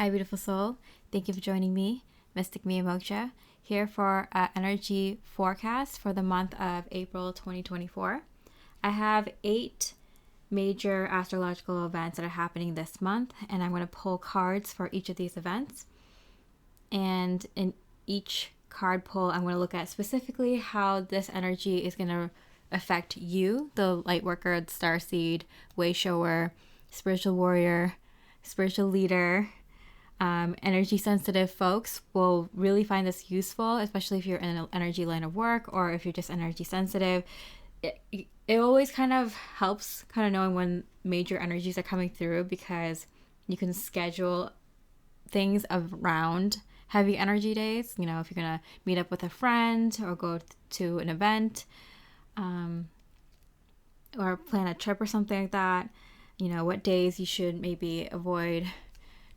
Hi, beautiful soul. Thank you for joining me, Mystic Mia Moksha, here for an energy forecast for the month of April 2024. I have 8 major astrological events that are happening this month, and I'm going to pull cards for each of these events. And in each card pull, I'm going to look at specifically how this energy is going to affect you, the Lightworker, the Starseed, Way Shower, Spiritual Warrior, Spiritual Leader. Energy sensitive folks will really find this useful, especially if you're in an energy line of work or if you're just energy sensitive. It always kind of helps kind of knowing when major energies are coming through, because you can schedule things around heavy energy days. You know, if you're going to meet up with a friend or go to an event, or plan a trip or something like that, you know, what days you should maybe avoid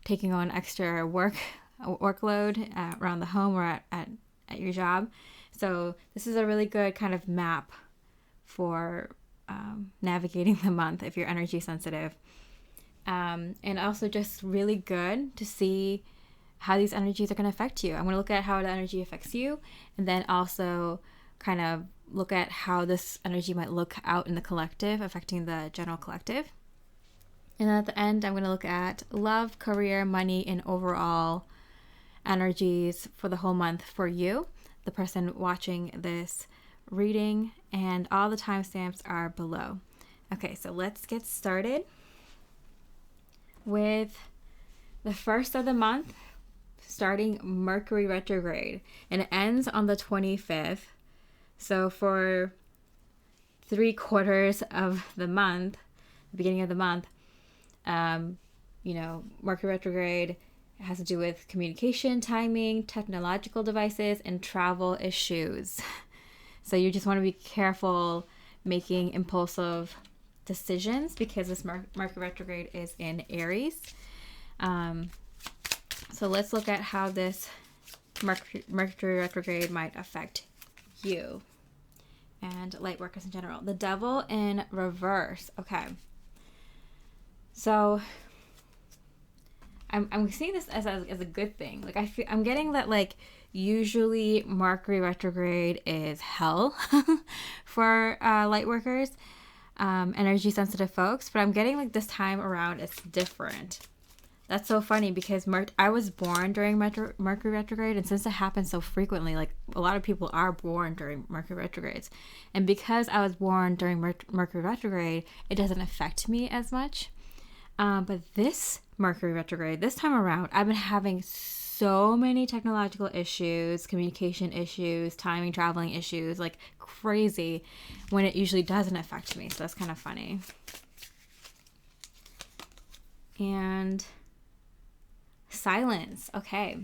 taking on extra workload around the home or at your job. So this is a really good kind of map for navigating the month if you're energy sensitive. And also just really good to see how these energies are going to affect you. I'm going to look at how the energy affects you, and then also kind of look at how this energy might look out in the collective, affecting the general collective. And then at the end, I'm going to look at love, career, money, and overall energies for the whole month for you, the person watching this reading, and all the timestamps are below. Okay, so let's get started with the first of the month, starting Mercury retrograde, and it ends on the 25th. So for 3/4 of the month, the beginning of the month, Mercury retrograde has to do with communication, timing, technological devices, and travel issues. So you just want to be careful making impulsive decisions, because this Mercury retrograde is in Aries. So let's look at how this Mercury retrograde might affect you and Lightworkers in general. The Devil in reverse. Okay. So I'm seeing this as a good thing. Like I'm getting that, like, usually Mercury retrograde is hell for Lightworkers, energy sensitive folks, but I'm getting like this time around it's different. That's so funny, because I was born during Mercury retrograde, and since it happens so frequently, like a lot of people are born during Mercury retrogrades, and because I was born during Mercury retrograde, it doesn't affect me as much. But this Mercury retrograde, this time around, I've been having so many technological issues, communication issues, timing, traveling issues, like crazy, when it usually doesn't affect me. So that's kind of funny. And silence. Okay.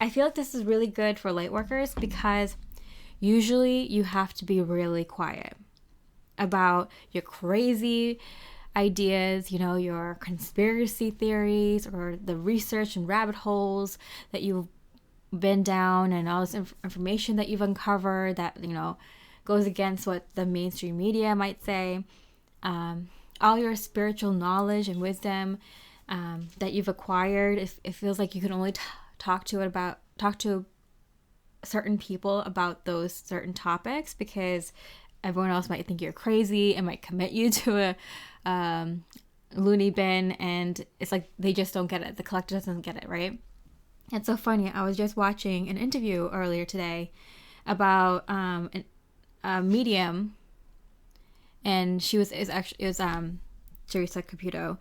I feel like this is really good for Lightworkers, because usually you have to be really quiet about your crazy ideas, your conspiracy theories, or the research and rabbit holes that you've been down, and all this information that you've uncovered that, goes against what the mainstream media might say. All your spiritual knowledge and wisdom that you've acquired, it feels like you can only talk to certain people about those certain topics, because everyone else might think you're crazy and might commit you to a loony bin, and it's like they just don't get it. The collective doesn't get it, right? It's so funny. I was just watching an interview earlier today about a medium, and it was Teresa Caputo,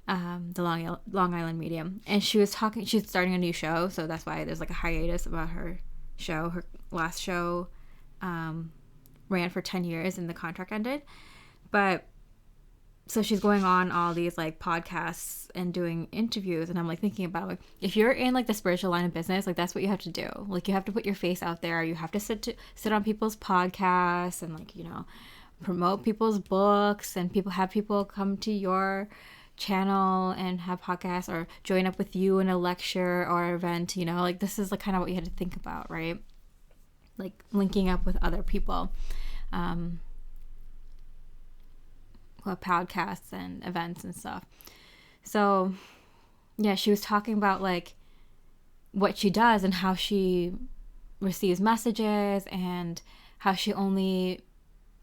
the Long Island medium, and she's starting a new show, so that's why there's like a hiatus about her show. Her last show ran for 10 years and the contract ended, but so she's going on all these like podcasts and doing interviews, and I'm like thinking about, like, if you're in like the spiritual line of business, like that's what you have to do. Like you have to put your face out there. You have to sit on people's podcasts and like, promote people's books, and have people come to your channel and have podcasts, or join up with you in a lecture or event. Like this is like kind of what you had to think about, right? Like linking up with other people. Podcasts and events and stuff. So yeah, she was talking about like what she does and how she receives messages, and how she only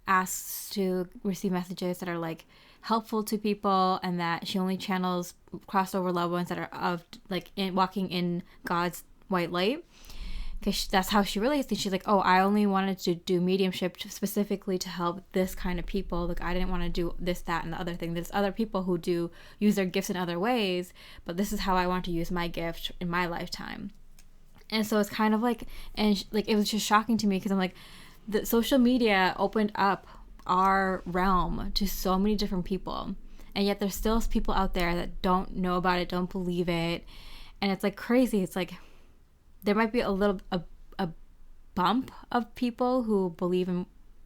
asks to receive messages that are like helpful to people, and that she only channels crossover loved ones that are of like walking in God's white light, because that's how she really thinks. She's like, oh, I only wanted to do mediumship specifically to help this kind of people. Like, I didn't want to do this, that, and the other thing. There's other people who do use their gifts in other ways, but this is how I want to use my gift in my lifetime. And so it's kind of like, and like, it was just shocking to me, because I'm like, the social media opened up our realm to so many different people, and yet there's still people out there that don't know about it, don't believe it. And it's like crazy. It's like there might be a bump of people who believe in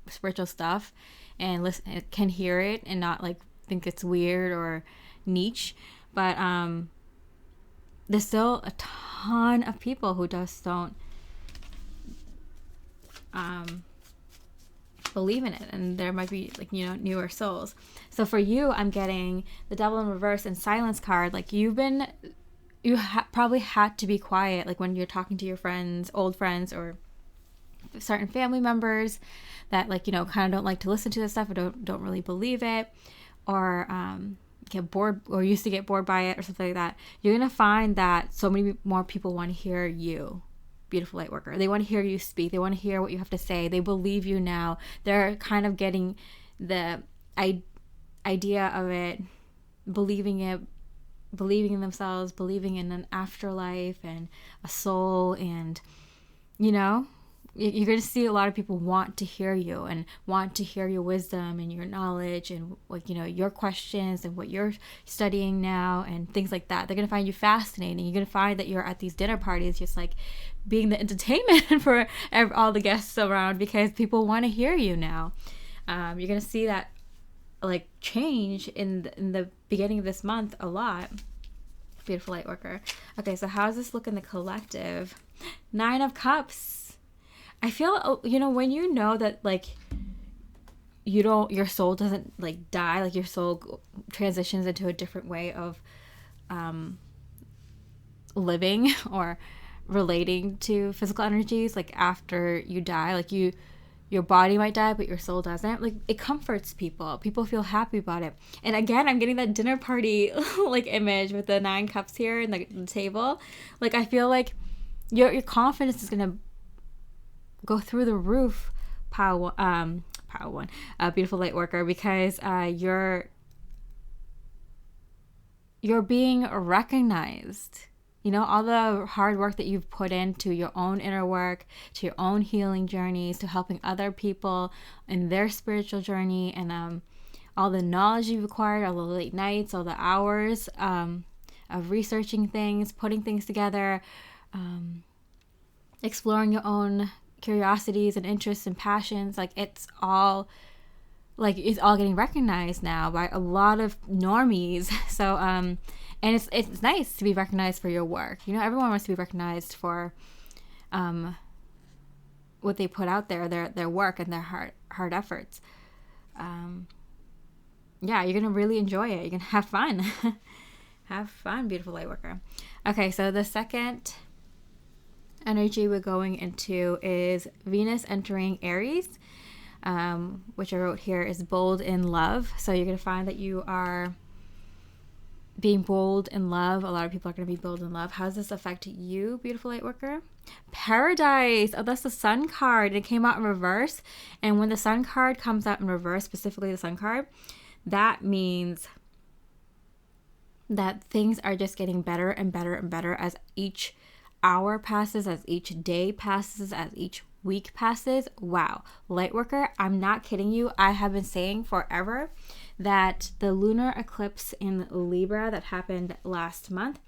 spiritual stuff and listen, can hear it and not like think it's weird or niche, but there's still a ton of people who just don't believe in it, and there might be like, you know, newer souls. So for you, I'm getting the Devil in Reverse and Silence card. Like, probably had to be quiet, like when you're talking to your friends, old friends, or certain family members that, like, you know, kind of don't like to listen to this stuff, or don't really believe it, or get bored, or used to get bored by it, or something like that. You're gonna find that so many more people want to hear you, beautiful light worker. They want to hear you speak. They want to hear what you have to say. They believe you now. They're kind of getting the idea of it, believing in themselves, believing in an afterlife and a soul. And, you know, you're going to see a lot of people want to hear you and want to hear your wisdom and your knowledge and, like, you know, your questions and what you're studying now and things like that. They're going to find you fascinating. You're going to find that you're at these dinner parties just like being the entertainment for all the guests around, because people want to hear you now. You're going to see that like change in the beginning of this month a lot. Beautiful light worker. Okay, so how does this look in the collective? 9 of Cups. I feel, you know, when you know that like your soul doesn't like die, like your soul transitions into a different way of living or relating to physical energies, like after you die, like your body might die, but your soul doesn't. Like, it comforts people. People feel happy about it. And again, I'm getting that dinner party like image with the 9 cups here and the table. Like, I feel like your confidence is gonna go through the roof, power one, beautiful light worker, because you're being recognized. You know, all the hard work that you've put into your own inner work, to your own healing journeys, to helping other people in their spiritual journey, and all the knowledge you've acquired, all the late nights, all the hours of researching things, putting things together, exploring your own curiosities and interests and passions. Like, it's all getting recognized now by a lot of normies. So and it's nice to be recognized for your work. You know, everyone wants to be recognized for what they put out there, their work and their hard efforts. Yeah, you're gonna really enjoy it. You're gonna have fun. Have fun, beautiful light worker. Okay, so the second energy we're going into is Venus entering Aries, which I wrote here is bold in love. So you're going to find that you are being bold in love. A lot of people are going to be bold in love. How does this affect you, beautiful light worker? Paradise. Oh, that's the Sun card. It came out in reverse. And when the Sun card comes out in reverse, specifically the Sun card, that means that things are just getting better and better and better as each hour passes, as each day passes, as each week passes. Wow, Lightworker, I'm not kidding you. I have been saying forever that the lunar eclipse in Libra that happened last month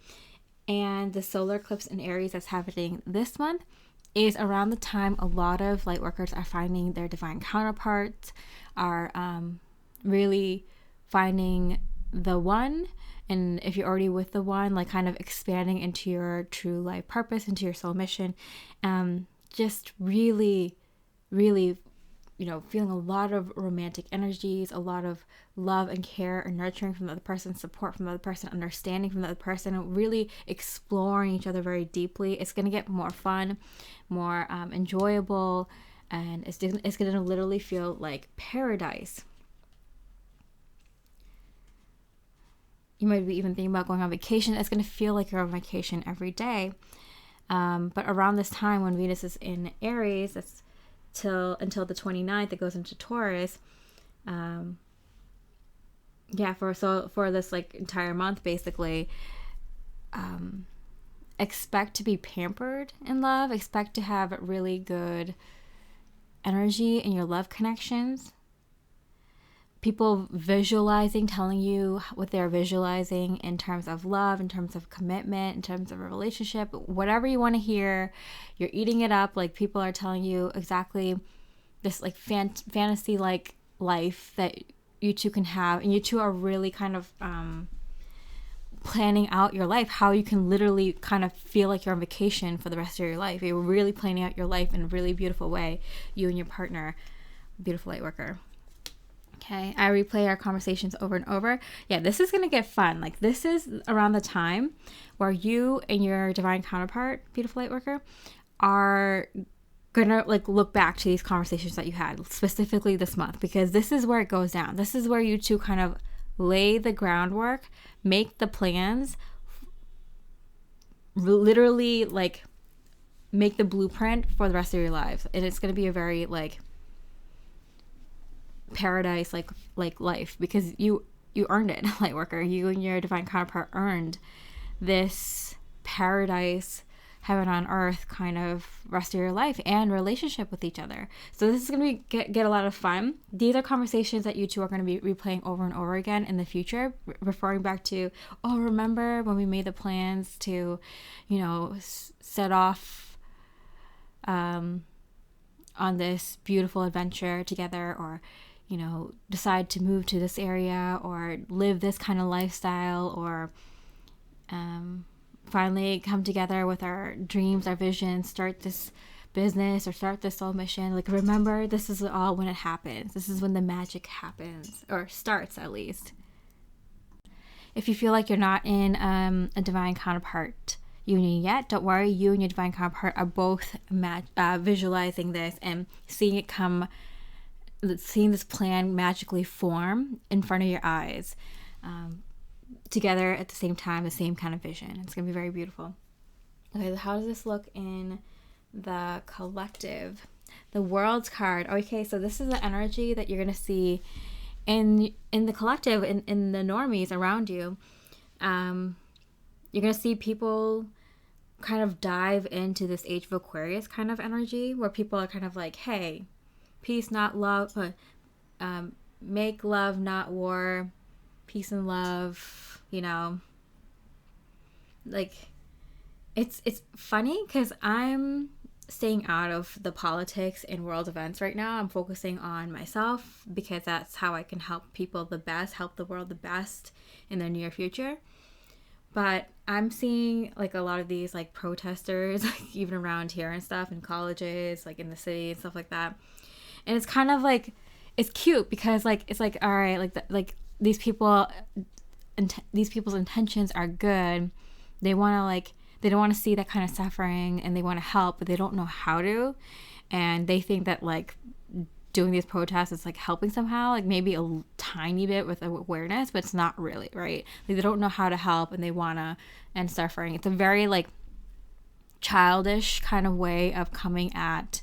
and the solar eclipse in Aries that's happening this month is around the time a lot of Lightworkers are finding their divine counterparts, are really finding the one. And if you're already with the one, like kind of expanding into your true life purpose, into your soul mission, just really, really feeling a lot of romantic energies, a lot of love and care and nurturing from the other person, support from the other person, understanding from the other person, and really exploring each other very deeply. It's going to get more fun, more enjoyable, and it's going to literally feel like paradise. You might be even thinking about going on vacation. It's going to feel like you're on vacation every day. But around this time when Venus is in Aries, that's until the 29th, it goes into Taurus. For this like entire month, basically, expect to be pampered in love. Expect to have really good energy in your love connections. People visualizing, telling you what they're visualizing in terms of love, in terms of commitment, in terms of a relationship, whatever you want to hear, you're eating it up. Like, people are telling you exactly this like fantasy like life that you two can have, and you two are really kind of planning out your life, how you can literally kind of feel like you're on vacation for the rest of your life. You're really planning out your life in a really beautiful way, you and your partner. Beautiful Lightworker. Okay, I replay our conversations over and over. Yeah, this is going to get fun. Like, this is around the time where you and your divine counterpart, beautiful Lightworker, are going to like look back to these conversations that you had, specifically this month, because this is where it goes down. This is where you two kind of lay the groundwork, make the plans, literally like make the blueprint for the rest of your lives. And it's going to be a very like paradise like life, because you earned it, Lightworker. You and your divine counterpart earned this paradise, heaven on earth kind of rest of your life and relationship with each other. So this is going to get a lot of fun. These are conversations that you two are going to be replaying over and over again in the future, referring back to, oh, remember when we made the plans to, set off on this beautiful adventure together, or decide to move to this area, or live this kind of lifestyle, or finally come together with our dreams, our visions, start this business or start this soul mission. Like, remember, this is all when it happens. This is when the magic happens, or starts at least. If you feel like you're not in a divine counterpart union yet, don't worry. You and your divine counterpart are both visualizing this and seeing this plan magically form in front of your eyes, together at the same time, the same kind of vision. It's going to be very beautiful. Okay, how does this look in the collective? The World's card. Okay, so this is the energy that you're going to see in the collective, in the normies around you. You're going to see people kind of dive into this Age of Aquarius kind of energy, where people are kind of like, hey, peace, not love, make love, not war, peace and love, like, it's funny because I'm staying out of the politics and world events right now. I'm focusing on myself, because that's how I can help people the best, help the world the best in the near future. But I'm seeing like a lot of these like protesters, like even around here and stuff, in colleges, like in the city and stuff like that. And it's kind of like, it's cute because like, it's like, all right, like these people's intentions are good. They don't want to see that kind of suffering, and they want to help, but they don't know how to. And they think that like doing these protests is like helping somehow, like maybe a tiny bit with awareness, but it's not really, right? Like, they don't know how to help, and they want to end suffering. It's a very like childish kind of way of coming at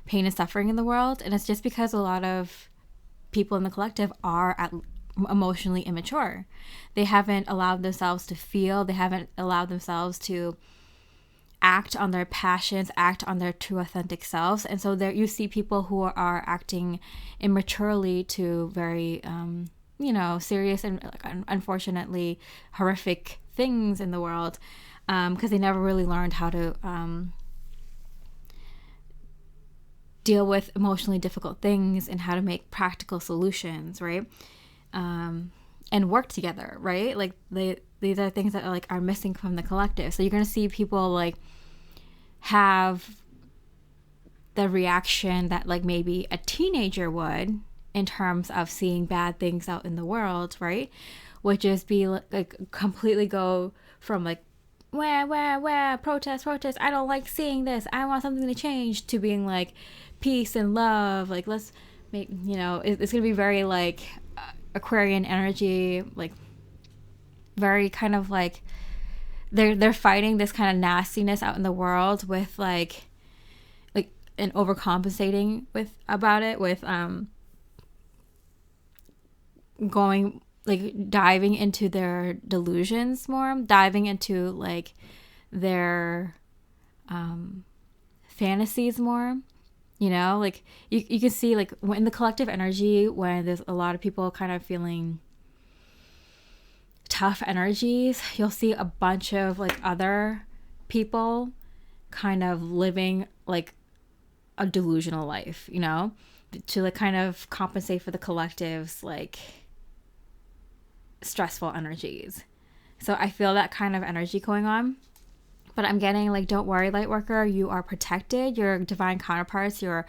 pain and suffering in the world. And it's just because a lot of people in the collective are emotionally immature. They haven't allowed themselves to feel. They haven't allowed themselves to act on their passions, act on their true authentic selves. And so there you see people who are acting immaturely to very serious and unfortunately horrific things in the world, because they never really learned how to deal with emotionally difficult things and how to make practical solutions, right? And work together, right? Like, these are things that are missing from the collective. So you're going to see people like have the reaction that like maybe a teenager would in terms of seeing bad things out in the world, right? Would just be like completely go from like where protest, I don't like seeing this, I want something to change, to being like peace and love, like let's make, you know, it's gonna be very like Aquarian energy, like very kind of like they're fighting this kind of nastiness out in the world with like and overcompensating with about it with going like diving into their delusions more, diving into like their fantasies more, you know, like you can see like when the collective energy, when there's a lot of people kind of feeling tough energies, you'll see a bunch of like other people kind of living like a delusional life, you know, to like kind of compensate for the collective's like stressful energies. So I feel that kind of energy going on. But I'm getting like, don't worry, Lightworker, you are protected. Your divine counterparts, your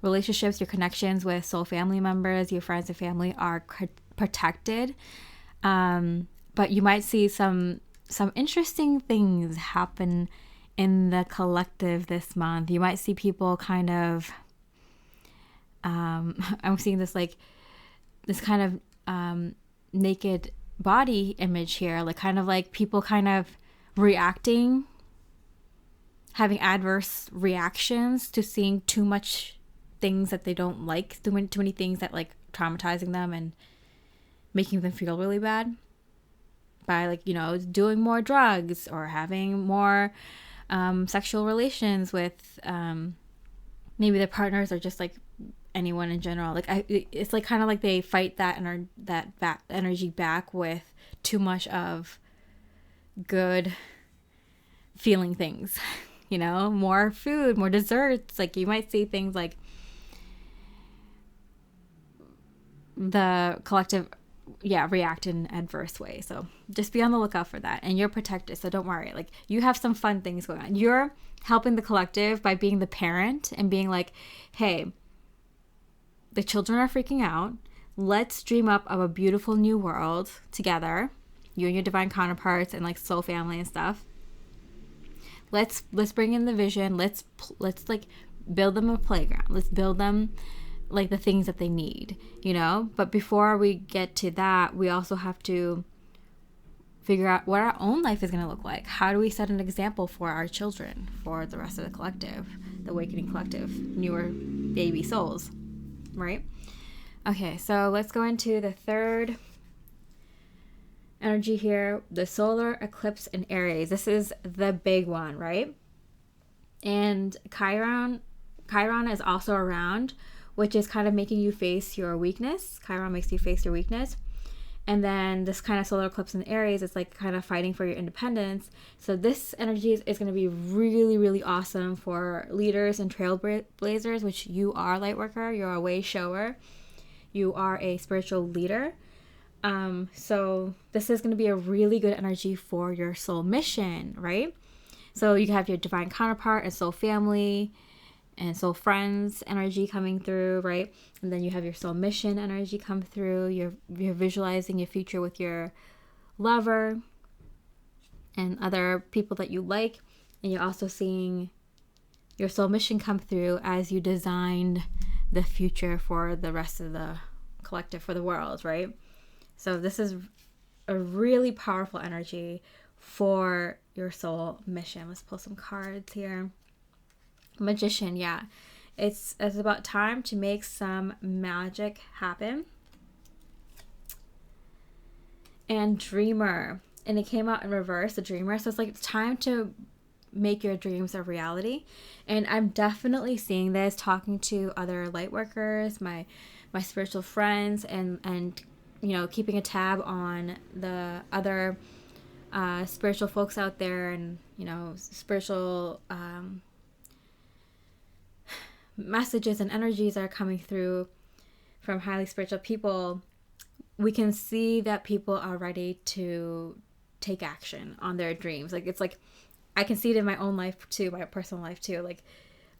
relationships, your connections with soul family members, your friends and family are protected. But you might see some interesting things happen in the collective this month. You might see people kind of, I'm seeing this like, this kind of naked body image here, like kind of like people kind of reacting, having adverse reactions to seeing too much things that they don't like, too many things that like traumatizing them and making them feel really bad by like, you know, doing more drugs or having more sexual relations with maybe their partners or just like anyone in general. Like it's like kind of like they fight that energy back with too much of good feeling things, you know, more food, more desserts. Like you might see things like the collective react in an adverse way. So just be on the lookout for that, and you're protected, so don't worry. Like you have some fun things going on. You're helping the collective by being the parent and being like, hey, the children are freaking out, let's dream up of a beautiful new world together, you and your divine counterparts and like soul family and stuff. Let's bring in the vision. Let's like build them a playground. Let's build them like the things that they need, you know. But before we get to that, we also have to figure out what our own life is going to look like. How do we set an example for our children, for the rest of the collective, the awakening collective, newer baby souls, right? Okay, so let's go into the third energy here, the solar eclipse in Aries. This is the big one, right? And Chiron is also around, which is kind of making you face your weakness. Chiron makes you face your weakness. And then this kind of solar eclipse in Aries is like kind of fighting for your independence. So this energy is going to be really, really awesome for leaders and trailblazers, which you are, Lightworker. You're a way shower. You are a spiritual leader. So this is going to be a really good energy for your soul mission, right? So you have your divine counterpart and soul family and soul friends energy coming through, right? And then you have your soul mission energy come through. You're visualizing your future with your lover and other people that you like. And you're also seeing your soul mission come through as you designed the future for the rest of the collective, for the world, right? So this is a really powerful energy for your soul mission. Let's pull some cards here. Magician, yeah. It's about time to make some magic happen. And Dreamer. And it came out in reverse, the Dreamer. So it's like it's time to make your dreams a reality. And I'm definitely seeing this, talking to other Lightworkers, my spiritual friends, and you know, keeping a tab on the other spiritual folks out there, and you know, spiritual messages and energies are coming through from highly spiritual people. We can see that people are ready to take action on their dreams. Like it's like I can see it in my own life too, my personal life too. Like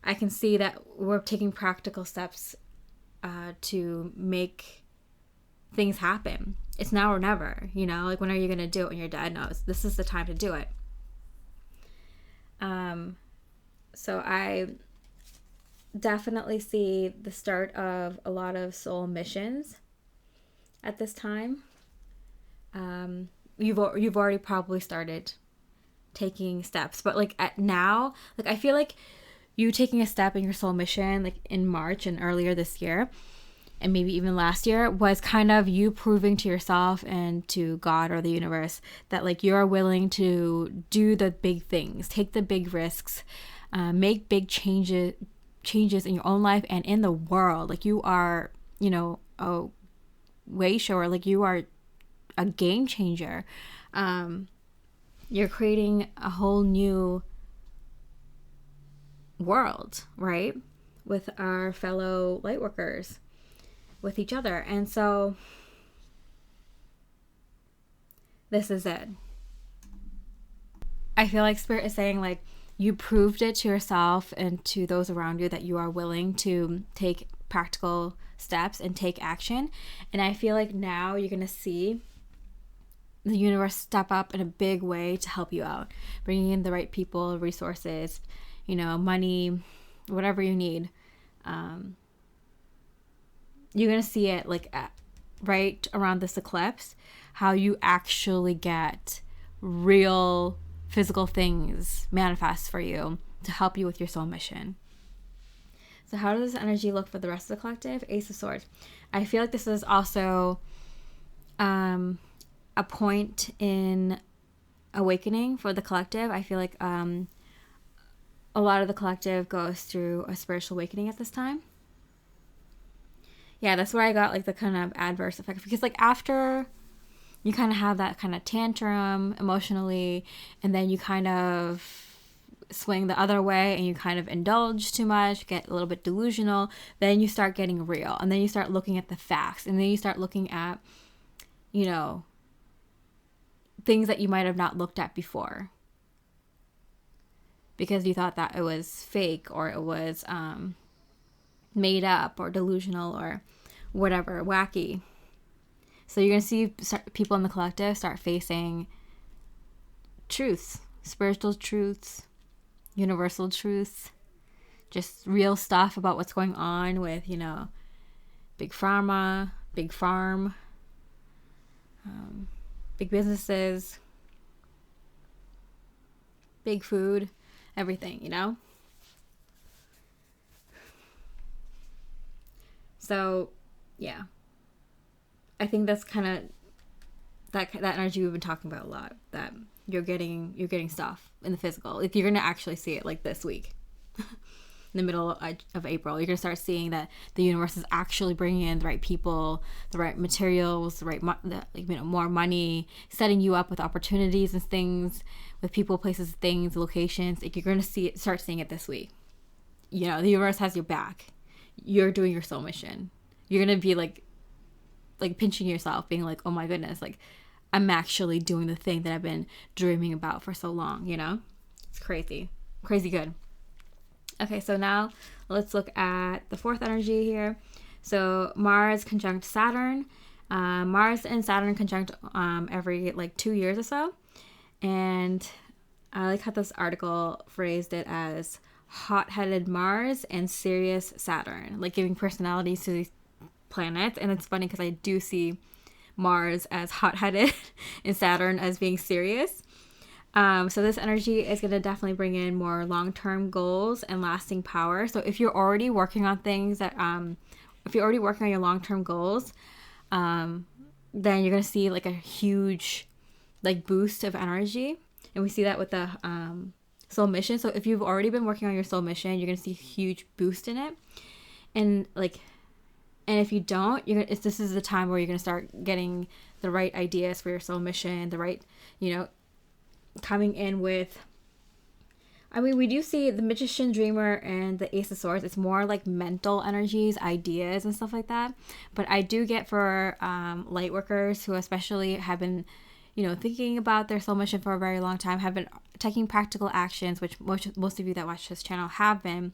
I can see that we're taking practical steps to make things happen. It's now or never, you know, like when are you going to do it when you're dead? No, this is the time to do it. So I definitely see the start of a lot of soul missions at this time. You've already probably started taking steps, but like now, like I feel like you taking a step in your soul mission, like in March and earlier this year, and maybe even last year, was kind of you proving to yourself and to God or the universe that like you're willing to do the big things, take the big risks, make big changes in your own life and in the world. Like you are, you know, a way shower, like you are a game changer. You're creating a whole new world, right? With our fellow lightworkers, with each other. And so this is it. I feel like Spirit is saying like you proved it to yourself and to those around you that you are willing to take practical steps and take action. And I feel like now you're going to see the universe step up in a big way to help you out, bringing in the right people, resources, you know, money, whatever you need. You're going to see it like right around this eclipse, how you actually get real physical things manifest for you to help you with your soul mission. So how does this energy look for the rest of the collective? Ace of Swords. I feel like this is also a point in awakening for the collective. I feel like a lot of the collective goes through a spiritual awakening at this time. Yeah, that's where I got like the kind of adverse effect, because like after you kind of have that kind of tantrum emotionally, and then you kind of swing the other way and you kind of indulge too much, get a little bit delusional, then you start getting real, and then you start looking at the facts, and then you start looking at, you know, things that you might have not looked at before because you thought that it was fake or it was made up or delusional or whatever, wacky. So you're going to see people in the collective start facing truths, spiritual truths, universal truths, just real stuff about what's going on with, you know, big pharma, big farm, big businesses, big food, everything, you know? So, yeah. I think that's kind of that energy we've been talking about a lot, that you're getting stuff in the physical. Like, you're going to actually see it like this week. In the middle of April, you're going to start seeing that the universe is actually bringing in the right people, the right materials, the right more money, setting you up with opportunities and things, with people, places, things, locations. Like, you're going to start seeing it this week. You know, the universe has your back. You're doing your soul mission. You're going to be like pinching yourself, being like, oh my goodness, like I'm actually doing the thing that I've been dreaming about for so long, you know? It's crazy good. Okay, so now let's look at the fourth energy here. So Mars conjunct Saturn. Mars and Saturn conjunct every like 2 years or so. And I like how this article phrased it as hot-headed Mars and serious Saturn, like giving personalities to these planets. And it's funny because I do see Mars as hot-headed and Saturn as being serious. So this energy is going to definitely bring in more long-term goals and lasting power. So if you're already working on things that, if you're already working on your long-term goals, then you're going to see like a huge like boost of energy. And we see that with the soul mission. So if you've already been working on your soul mission, you're going to see a huge boost in it. And if you don't, this is the time where you're going to start getting the right ideas for your soul mission, the right, you know, coming in with, I mean, we do see the Magician, Dreamer, and the Ace of Swords. It's more like mental energies, ideas, and stuff like that. But I do get for light workers who especially have been, you know, thinking about their soul mission for a very long time, have been taking practical actions, which most of you that watch this channel have been.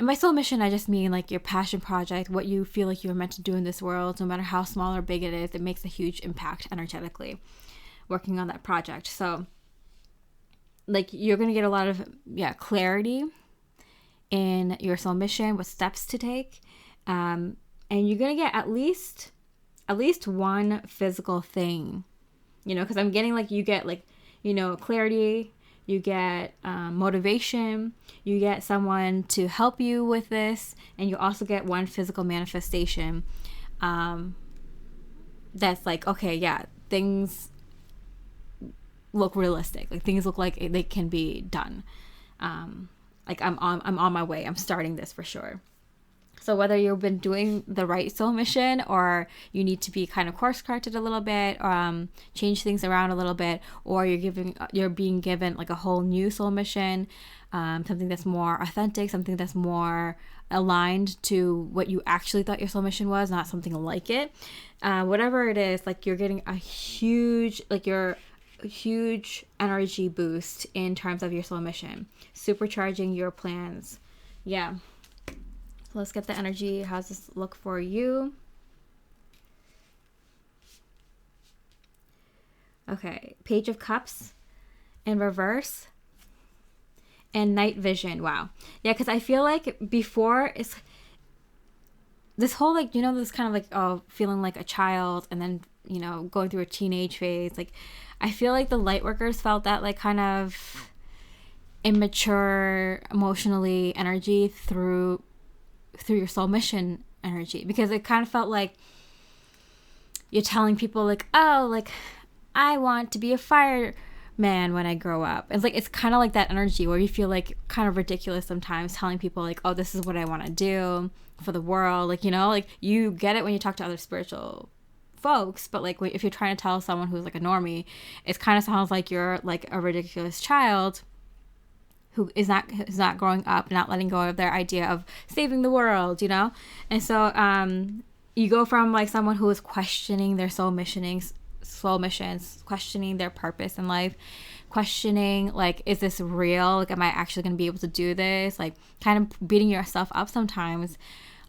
And by soul mission, I just mean like your passion project, what you feel like you're meant to do in this world, no matter how small or big it is, it makes a huge impact energetically working on that project. So like you're going to get a lot of clarity in your soul mission, what steps to take. And you're going to get at least one physical thing, because I'm getting like you get like, clarity, you get motivation, you get someone to help you with this, and you also get one physical manifestation that's like, okay, yeah, things look realistic, like things look like they can be done. Like I'm on my way, I'm starting this for sure. So whether you've been doing the right soul mission, or you need to be kind of course corrected a little bit, change things around a little bit, or you're being given like a whole new soul mission, something that's more authentic, something that's more aligned to what you actually thought your soul mission was, not something like it. Whatever it is, like you're getting a huge energy boost in terms of your soul mission, supercharging your plans. Yeah. Let's get the energy. How's this look for you? Okay, Page of Cups in reverse and Night Vision. Wow. Yeah, because I feel like before it's this whole like, this kind of like feeling like a child, and then, going through a teenage phase. Like I feel like the Lightworkers felt that like kind of immature emotionally energy through your soul mission energy, because it kind of felt like you're telling people like, oh, like I want to be a fireman when I grow up. It's kind of like that energy where you feel like kind of ridiculous sometimes telling people like, oh, this is what I want to do for the world. Like, like you get it when you talk to other spiritual folks, but like if you're trying to tell someone who's like a normie, it kind of sounds like you're like a ridiculous child who is not growing up, not letting go of their idea of saving the world, And so you go from like someone who is questioning their soul missions, questioning their purpose in life, questioning like, is this real? Like, am I actually going to be able to do this? Like kind of beating yourself up sometimes.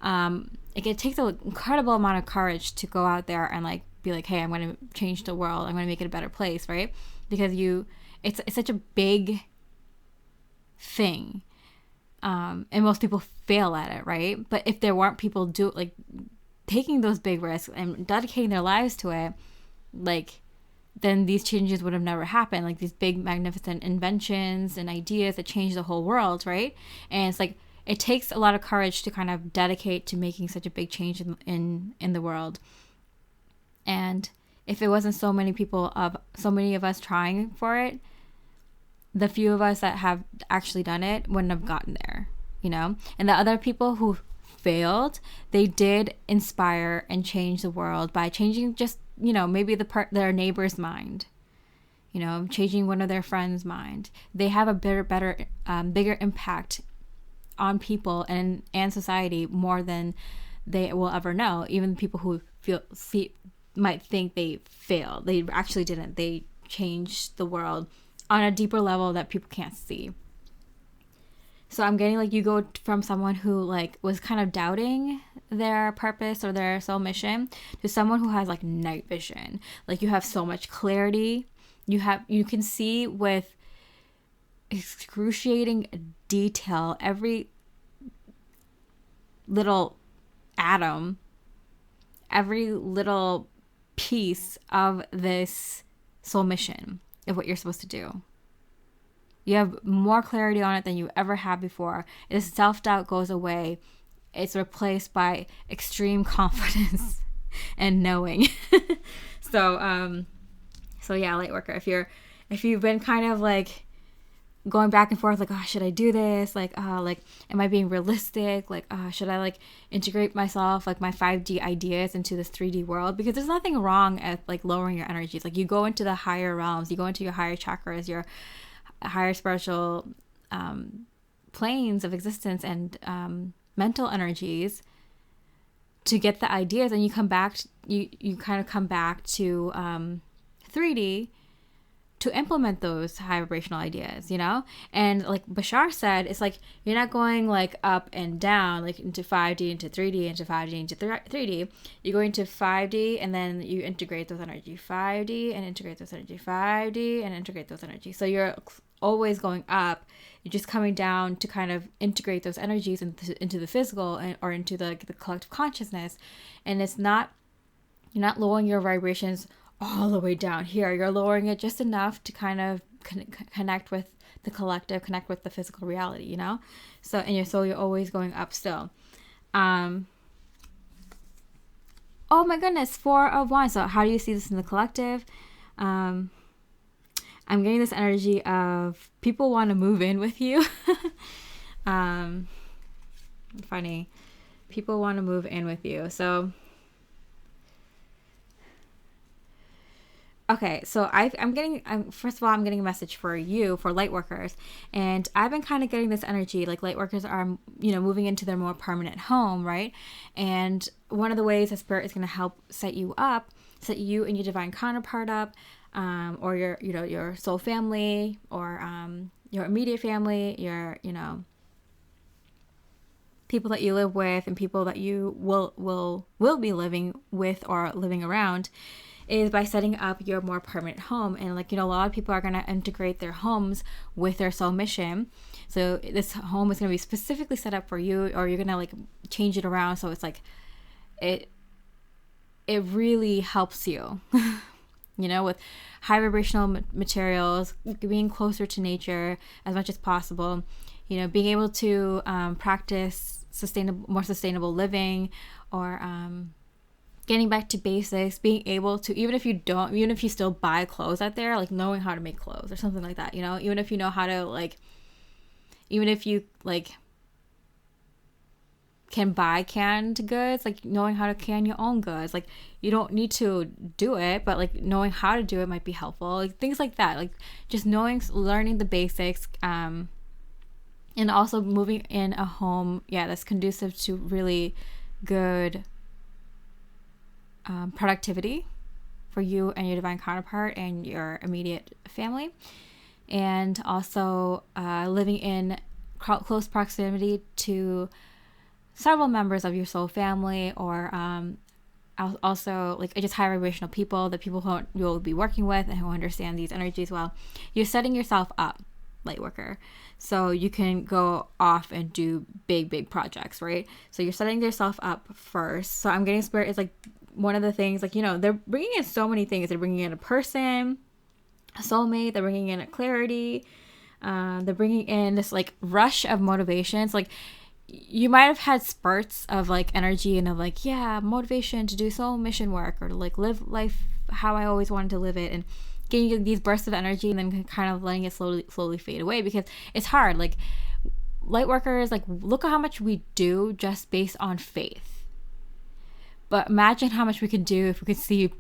It takes an incredible amount of courage to go out there and like be like, hey, I'm going to change the world. I'm going to make it a better place, right? Because it's such a big thing, and most people fail at it, right? But if there weren't people taking those big risks and dedicating their lives to it, like then these changes would have never happened, like these big magnificent inventions and ideas that change the whole world, right? And it's like it takes a lot of courage to kind of dedicate to making such a big change in the world. And if it wasn't so many of us trying for it, the few of us that have actually done it wouldn't have gotten there, And the other people who failed, they did inspire and change the world by changing just, maybe their neighbor's mind, changing one of their friends' mind. They have a bigger impact on people and society more than they will ever know. Even people who might think they failed, they actually didn't. They changed the world on a deeper level that people can't see. So I'm getting like you go from someone who like was kind of doubting their purpose or their soul mission to someone who has like night vision. Like you have so much clarity. You can see with excruciating detail every little atom, every little piece of this soul mission of what you're supposed to do. You have more clarity on it than you ever had before. This self-doubt goes away. It's replaced by extreme confidence and knowing. So yeah, Lightworker, if you've been kind of like going back and forth, like, oh, should I do this? Like, am I being realistic? Like, should I like integrate myself, like my 5D ideas into this 3D world? Because there's nothing wrong at like lowering your energies. Like you go into the higher realms, you go into your higher chakras, your higher spiritual planes of existence and mental energies to get the ideas, and you come back, you kind of come back to 3D to implement those high vibrational ideas, you know? And like Bashar said, it's like you're not going like up and down, like into 5D, into 3D, into 5D, into 3D. You're going to 5D and then you integrate those energy, 5D and integrate those energy, 5D and integrate those energy. So you're always going up. You're just coming down to kind of integrate those energies into the physical or into the collective consciousness. And it's not, you're not lowering your vibrations all the way down here. You're lowering it just enough to kind of connect with the collective, connect with the physical reality, you know? So, and you're always going up still. Oh my goodness, 4 of Wands. So how do you see this in the collective? I'm getting this energy of people want to move in with you. Funny. People want to move in with you. So, okay, so I'm getting, first of all, I'm getting a message for you, for Lightworkers. And I've been kind of getting this energy, like Lightworkers are, moving into their more permanent home, right? And one of the ways that Spirit is going to help set you and your divine counterpart up, or your soul family, or your immediate family, your, people that you live with and people that you will be living with or living around, is by setting up your more permanent home. And a lot of people are going to integrate their homes with their soul mission. So this home is going to be specifically set up for you, or you're going to change it around. So it's it really helps you, with high vibrational materials, being closer to nature as much as possible, being able to practice more sustainable living, or getting back to basics, being able to, even if you still buy clothes out there, knowing how to make clothes or something like that, even if you know how to even if you can buy canned goods, knowing how to can your own goods, you don't need to do it, but knowing how to do it might be helpful, things like that, just learning the basics, and also moving in a home that's conducive to really good productivity for you and your divine counterpart and your immediate family, and also living in close proximity to several members of your soul family, or also just high vibrational people, the people who you'll be working with and who understand these energies well. You're setting yourself up, Lightworker, so you can go off and do big projects, right? So you're setting yourself up first. So I'm getting Spirit is one of the things, they're bringing in so many things. They're bringing in a person, a soulmate. They're bringing in a clarity. They're bringing in this rush of motivations. You might have had spurts of energy and of motivation to do soul mission work, or to live life how I always wanted to live it, and getting these bursts of energy and then kind of letting it slowly fade away, because it's hard. Lightworkers, look at how much we do just based on faith. But imagine how much we could do if we could see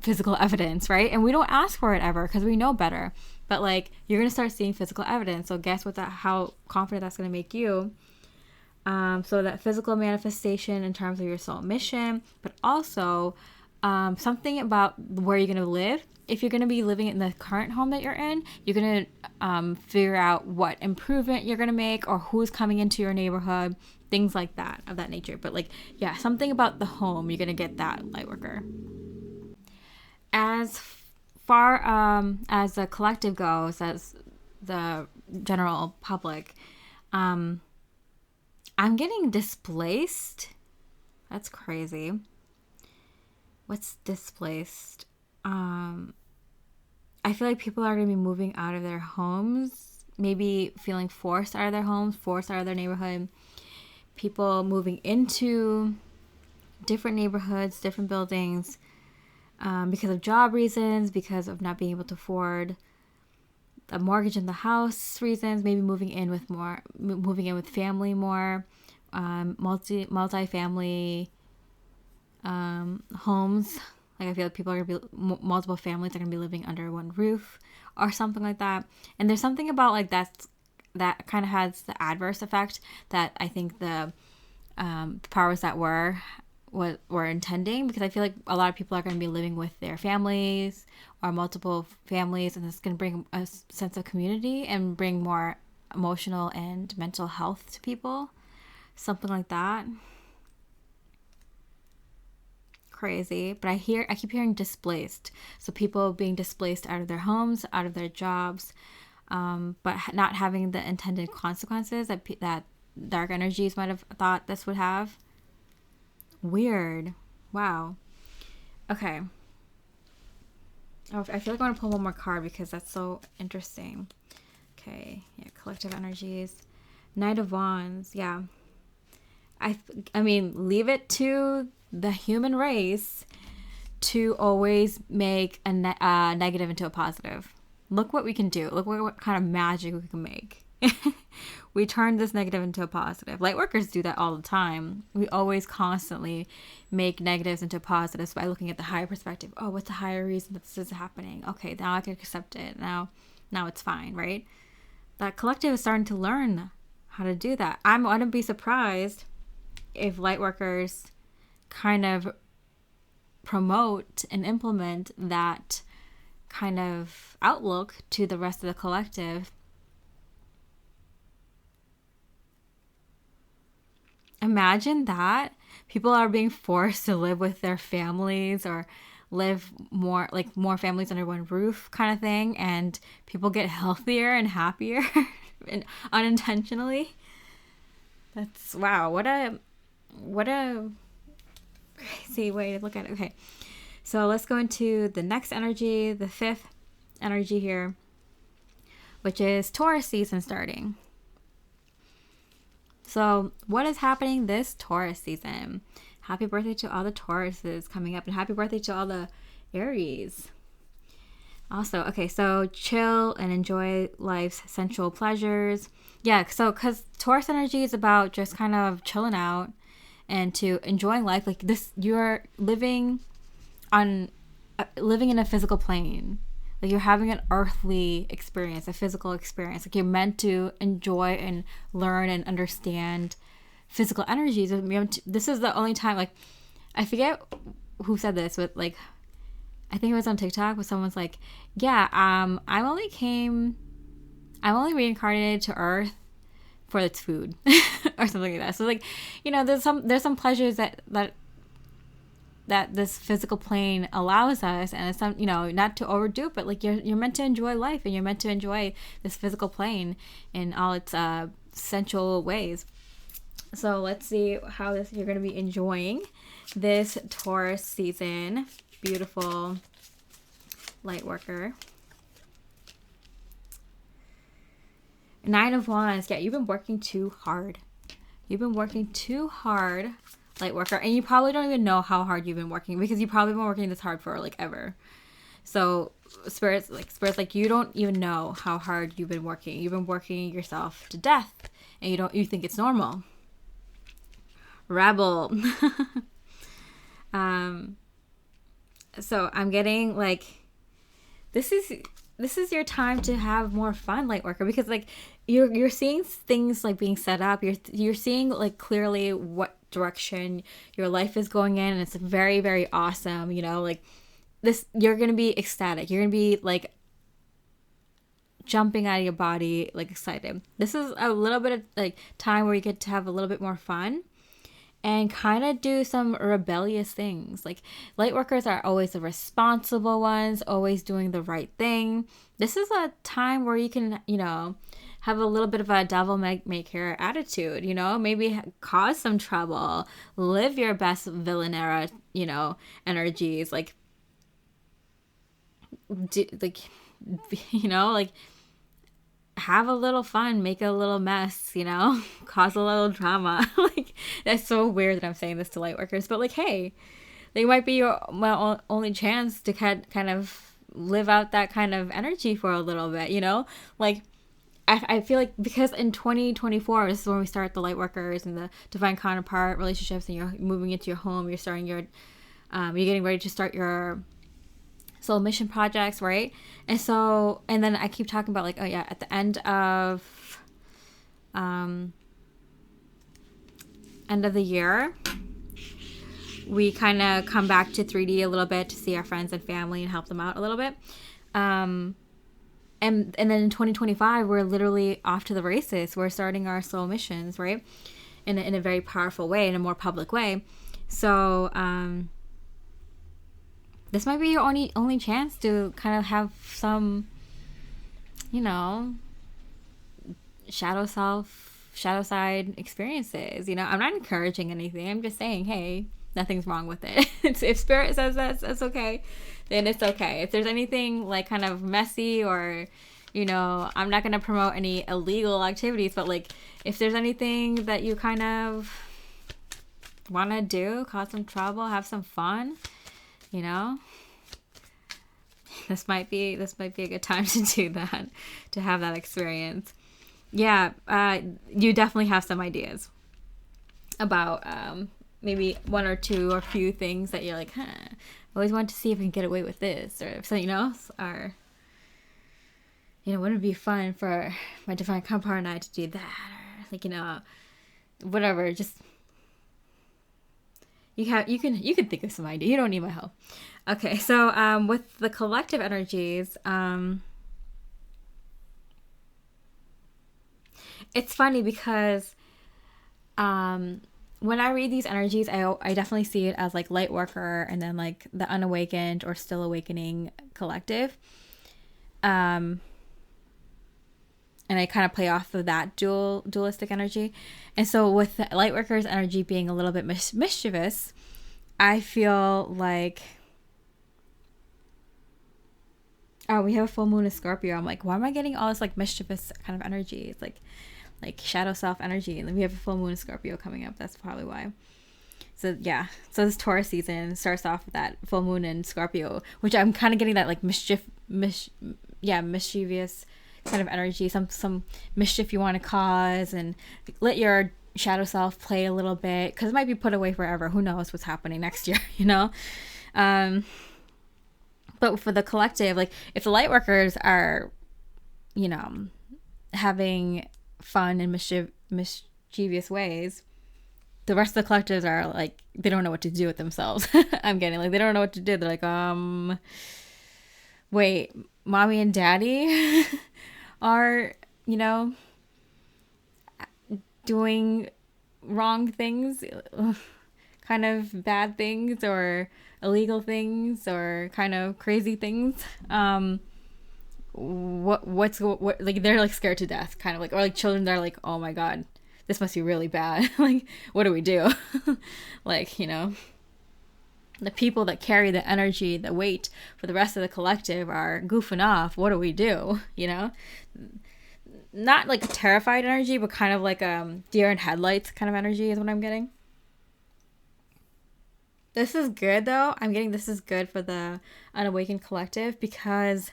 physical evidence, right? And we don't ask for it ever because we know better. But you're going to start seeing physical evidence. So guess how confident that's going to make you. So that physical manifestation in terms of your soul mission, but also something about where you're going to live. If you're going to be living in the current home that you're in, you're going to figure out what improvement you're going to make, or who's coming into your neighborhood, things like that, of that nature. But something about the home, you're going to get that, Lightworker. As far as the collective goes, as the general public, I'm getting displaced. That's crazy. What's displaced? I feel like people are going to be moving out of their homes, maybe feeling forced out of their homes, forced out of their neighborhood. People moving into different neighborhoods, different buildings, because of job reasons, because of not being able to afford a mortgage in the house reasons, maybe moving in with family more, multi-family homes. I feel like people are going to be, multiple families are going to be living under one roof or something like that. And there's something about that kind of has the adverse effect that I think the powers that were what we're intending, because I feel like a lot of people are going to be living with their families or multiple families, and it's going to bring a sense of community and bring more emotional and mental health to people. Something like that. Crazy. But I keep hearing displaced. So people being displaced out of their homes, out of their jobs, but not having the intended consequences that dark energies might have thought this would have. Weird. Wow. Okay. Oh, I feel like I want to pull one more card because that's so interesting. Okay. Yeah. Collective energies. Knight of Wands. Yeah. I mean, leave it to the human race to always make a negative into a positive. Look what we can do. Look what kind of magic we can make. We turn this negative into a positive. Lightworkers do that all the time. We always constantly make negatives into positives by looking at the higher perspective. Oh, what's the higher reason that this is happening? Okay, now I can accept it. Now it's fine, right? That collective is starting to learn how to do that. I wouldn't be surprised if Lightworkers kind of promote and implement that kind of outlook to the rest of the collective. Imagine that people are being forced to live with their families or live more families under one roof kind of thing, and people get healthier and happier and unintentionally. That's wow. What a crazy way to look at it. Okay. So let's go into the next energy, the fifth energy here, which is Taurus season starting. So what is happening this Taurus season? Happy birthday to all the Tauruses coming up, and happy birthday to all the Aries. Also, okay, so chill and enjoy life's sensual pleasures. Yeah, so because Taurus energy is about just kind of chilling out and to enjoying life. Like this, you're living in a physical plane. Like you're having an earthly experience, a physical experience. Like you're meant to enjoy and learn and understand physical energies. This is the only time, like, I forget who said this, but like, I think it was on TikTok where someone's like, yeah, I'm only reincarnated to Earth for its food or something like that. So like, there's some pleasures that this physical plane allows us, and it's some, not to overdo it, but like you're meant to enjoy life, and you're meant to enjoy this physical plane in all its sensual ways. So let's see how you're going to be enjoying this Taurus season. Beautiful Lightworker. Nine of Wands. Yeah, you've been working too hard. Lightworker, and you probably don't even know how hard you've been working, because you've probably been working this hard for like ever. So spirits like you don't even know how hard you've been working. You've been working yourself to death, and you think it's normal. Rebel. So I'm getting like this is your time to have more fun, Lightworker, because like you're seeing things like being set up. You're seeing like clearly what direction your life is going in, and it's very, very awesome. Like this, you're gonna be ecstatic. You're gonna be like jumping out of your body, like excited. This is a little bit of like time where you get to have a little bit more fun and kind of do some rebellious things. Like Lightworkers are always the responsible ones, always doing the right thing. This is a time where you can, have a little bit of a devil may care attitude, maybe cause some trouble, live your best villainera, energies, like have a little fun, make a little mess, cause a little drama. Like, that's so weird that I'm saying this to Lightworkers, but like, hey, they might be your only chance to kind of live out that kind of energy for a little bit, like, I feel like because in 2024, this is when we start the Lightworkers and the divine counterpart relationships, and you're moving into your home, you're starting you're getting ready to start your soul mission projects, right? And then I keep talking about like, oh yeah, at the end of the year, we kind of come back to 3D a little bit to see our friends and family and help them out a little bit. And then in 2025, we're literally off to the races. We're starting our soul missions, right? In a very powerful way, in a more public way. So this might be your only chance to kind of have some, shadow side experiences. I'm not encouraging anything. I'm just saying, hey, nothing's wrong with it. If spirit says that's okay, then it's okay. If there's anything like kind of messy or, I'm not going to promote any illegal activities, but like if there's anything that you kind of want to do, cause some trouble, have some fun, this might be a good time to do that, to have that experience. Yeah, you definitely have some ideas about maybe one or two or few things that you're like, I always want to see if we can get away with this, or if something else, or wouldn't it be fun for my divine counterpart and I to do that, or like whatever. Just you can think of some idea. You don't need my help. Okay, so with the collective energies, it's funny because when I read these energies, I definitely see it as like light worker and then like the unawakened or still awakening collective. And I kind of play off of that dualistic energy. And so with the light worker's energy being a little bit mischievous, I feel like, we have a full moon in Scorpio. I'm like, why am I getting all this like mischievous kind of energy? It's like shadow self energy, and then we have a full moon in Scorpio coming up. That's probably why. So yeah, so this Taurus season starts off with that full moon in Scorpio, which I'm kind of getting that like mischievous kind of energy, some mischief you want to cause, and let your shadow self play a little bit, because it might be put away forever. Who knows what's happening next year, but for the collective, like if the light workers are having fun in mischievous ways, the rest of the collectives are like, they don't know what to do with themselves. I'm getting like, they don't know what to do. They're like, wait, mommy and daddy are doing wrong things, kind of bad things or illegal things or kind of crazy things. What like, they're like scared to death, kind of like, or like children that are like, oh my god, this must be really bad. Like, what do we do? Like, the people that carry the energy, the weight for the rest of the collective are goofing off. What do we do? Not like terrified energy, but kind of like deer in headlights kind of energy is what I'm getting. This is good though. I'm getting this is good for the unawakened collective, because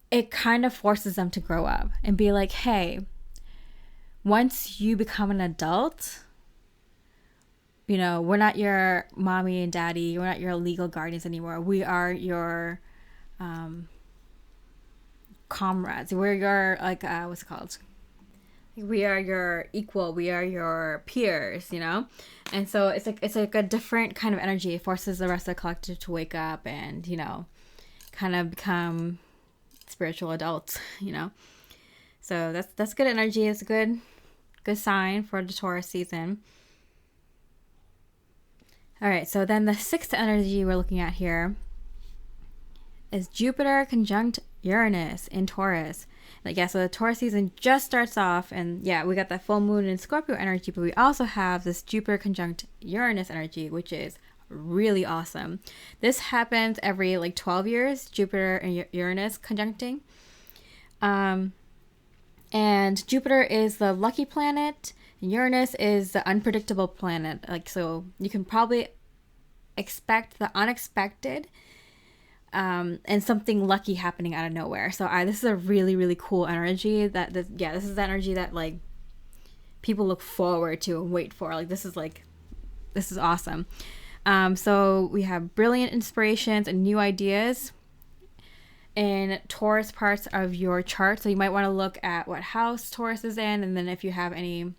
it kind of forces them to grow up and be like, hey, once you become an adult, we're not your mommy and daddy. We're not your legal guardians anymore. We are your comrades. We're your, like, what's it called? We are your equal. We are your peers, And so it's like a different kind of energy. It forces the rest of the collective to wake up and, kind of become spiritual adults, So that's good energy. It's a good sign for the Taurus season. All right, so then the sixth energy we're looking at here is Jupiter conjunct Uranus in Taurus. Like, yeah, so the Taurus season just starts off, and yeah, we got that full moon in Scorpio energy, but we also have this Jupiter conjunct Uranus energy, which is really awesome. This happens every like 12 years, Jupiter and Uranus conjuncting. And Jupiter is the lucky planet, and Uranus is the unpredictable planet. Like, so you can probably expect the unexpected, and something lucky happening out of nowhere. So this is a really, really cool energy this is the energy that like people look forward to and wait for. Like, this is awesome. So we have brilliant inspirations and new ideas in Taurus parts of your chart. So you might want to look at what house Taurus is in, and then if you have any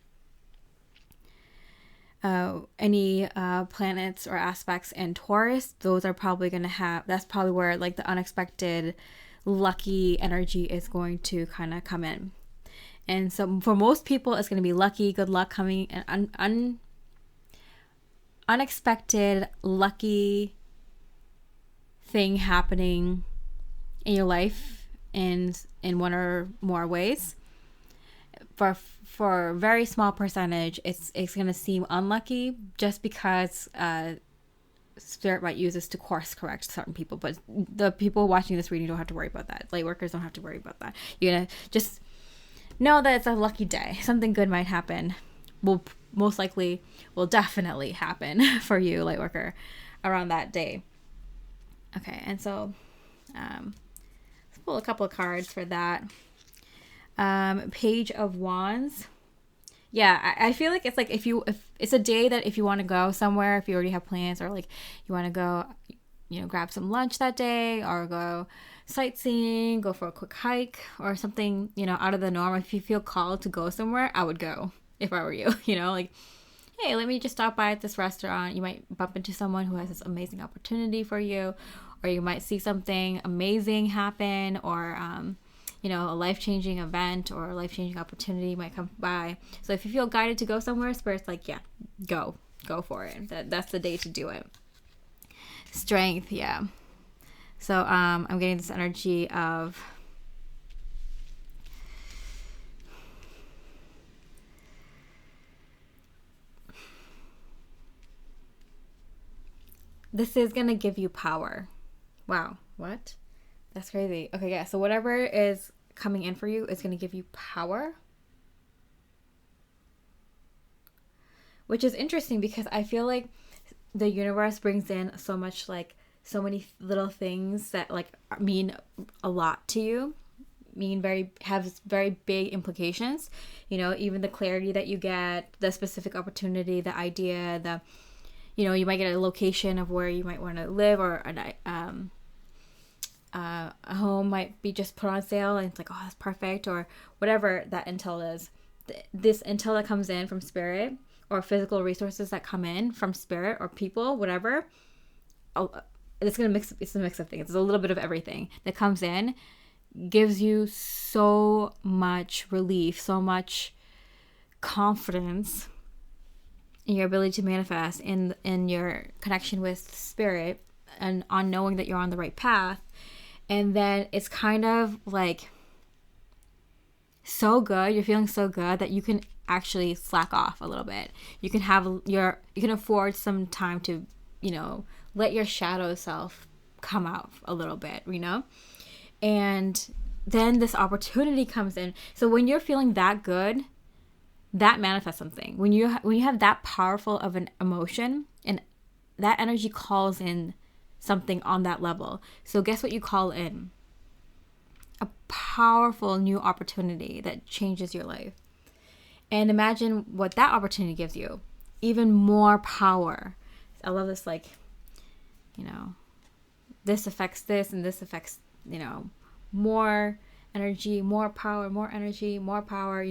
any planets or aspects in Taurus, those are probably going to have, that's probably where like the unexpected lucky energy is going to kind of come in. And so for most people, it's going to be lucky, good luck coming, and unexpected lucky thing happening in your life in one or more ways. For a very small percentage, it's going to seem unlucky just because spirit might use this to course correct certain people. But the people watching this reading don't have to worry about that. Light workers don't have to worry about that. You're going to just know that it's a lucky day. Something good might happen. Will definitely happen for you, light worker, around that day. Okay, and so let's pull a couple of cards for that. Page of Wands. Yeah, I feel like it's like if it's a day that if you want to go somewhere, if you already have plans, or like you want to go, grab some lunch that day, or go sightseeing, go for a quick hike or something, out of the norm. If you feel called to go somewhere, I would go if I were you, like, hey, let me just stop by at this restaurant. You might bump into someone who has this amazing opportunity for you, or you might see something amazing happen, or, a life-changing event or a life-changing opportunity might come by. So if you feel guided to go somewhere, Spirit's like, yeah, go for it. That's the day to do it. Strength, yeah. So I'm getting this energy of this is going to give you power. Wow, what? That's crazy. Okay, yeah, so whatever is coming in for you is going to give you power. Which is interesting because I feel like the universe brings in so many little things that like mean a lot to you, have very big implications. Even the clarity that you get, the specific opportunity, the idea, you might get a location of where you might want to live, or a home might be just put on sale and it's like, oh, that's perfect, or whatever that intel is. This intel that comes in from spirit, or physical resources that come in from spirit or people, whatever. It's a mix of things. It's a little bit of everything that comes in, gives you so much relief, so much confidence in your ability to manifest, in your connection with spirit, and on knowing that you're on the right path. And then it's kind of like so good, you're feeling so good that you can actually slack off a little bit. You can afford some time to, let your shadow self come out a little bit, and then this opportunity comes in. So when you're feeling that good, that manifests something. When you have that powerful of an emotion, and that energy calls in something on that level. So guess what you call in? A powerful new opportunity that changes your life. And imagine what that opportunity gives you. Even more power. I love this, this affects this, and this affects, more energy, more power, more energy, more power,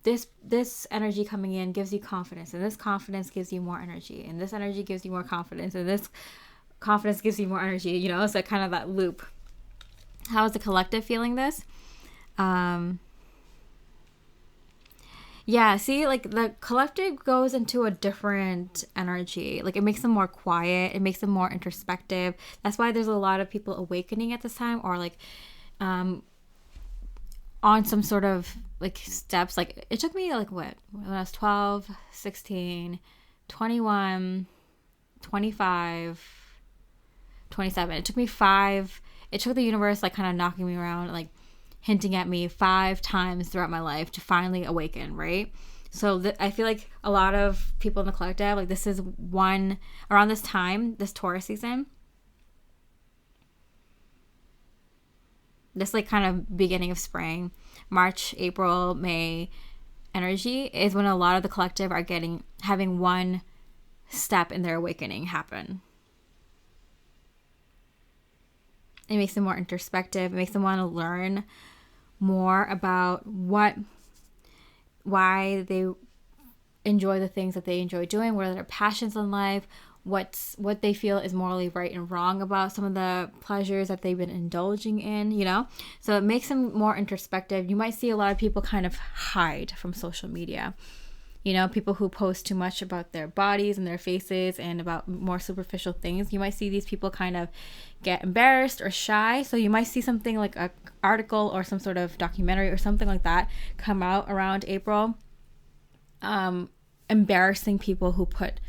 this energy coming in gives you confidence, and this confidence gives you more energy, and this energy gives you more confidence, and this confidence gives you more energy, so kind of that loop. How is the collective feeling this? Yeah, see, like the collective goes into a different energy. Like it makes them more quiet. It makes them more introspective. That's why there's a lot of people awakening at this time, or like on some sort of like steps. Like it took me like when I was 12, 16, 21, 25, 27. It took me it took the universe like kind of knocking me around, like hinting at me 5 times throughout my life to finally awaken, right? So I feel like a lot of people in the collective, like this is one around this time, this Taurus season, this like kind of beginning of spring, March, April, May energy is when a lot of the collective are having one step in their awakening happen. It makes them more introspective. It makes them want to learn more about why they enjoy the things that they enjoy doing, what are their passions in life, what they feel is morally right and wrong about some of the pleasures that they've been indulging in, you know? So it makes them more introspective. You might see a lot of people kind of hide from social media. You know, people who post too much about their bodies and their faces and about more superficial things. You might see these people kind of get embarrassed or shy. So you might see something like an article or some sort of documentary or something like that come out around April, embarrassing people who put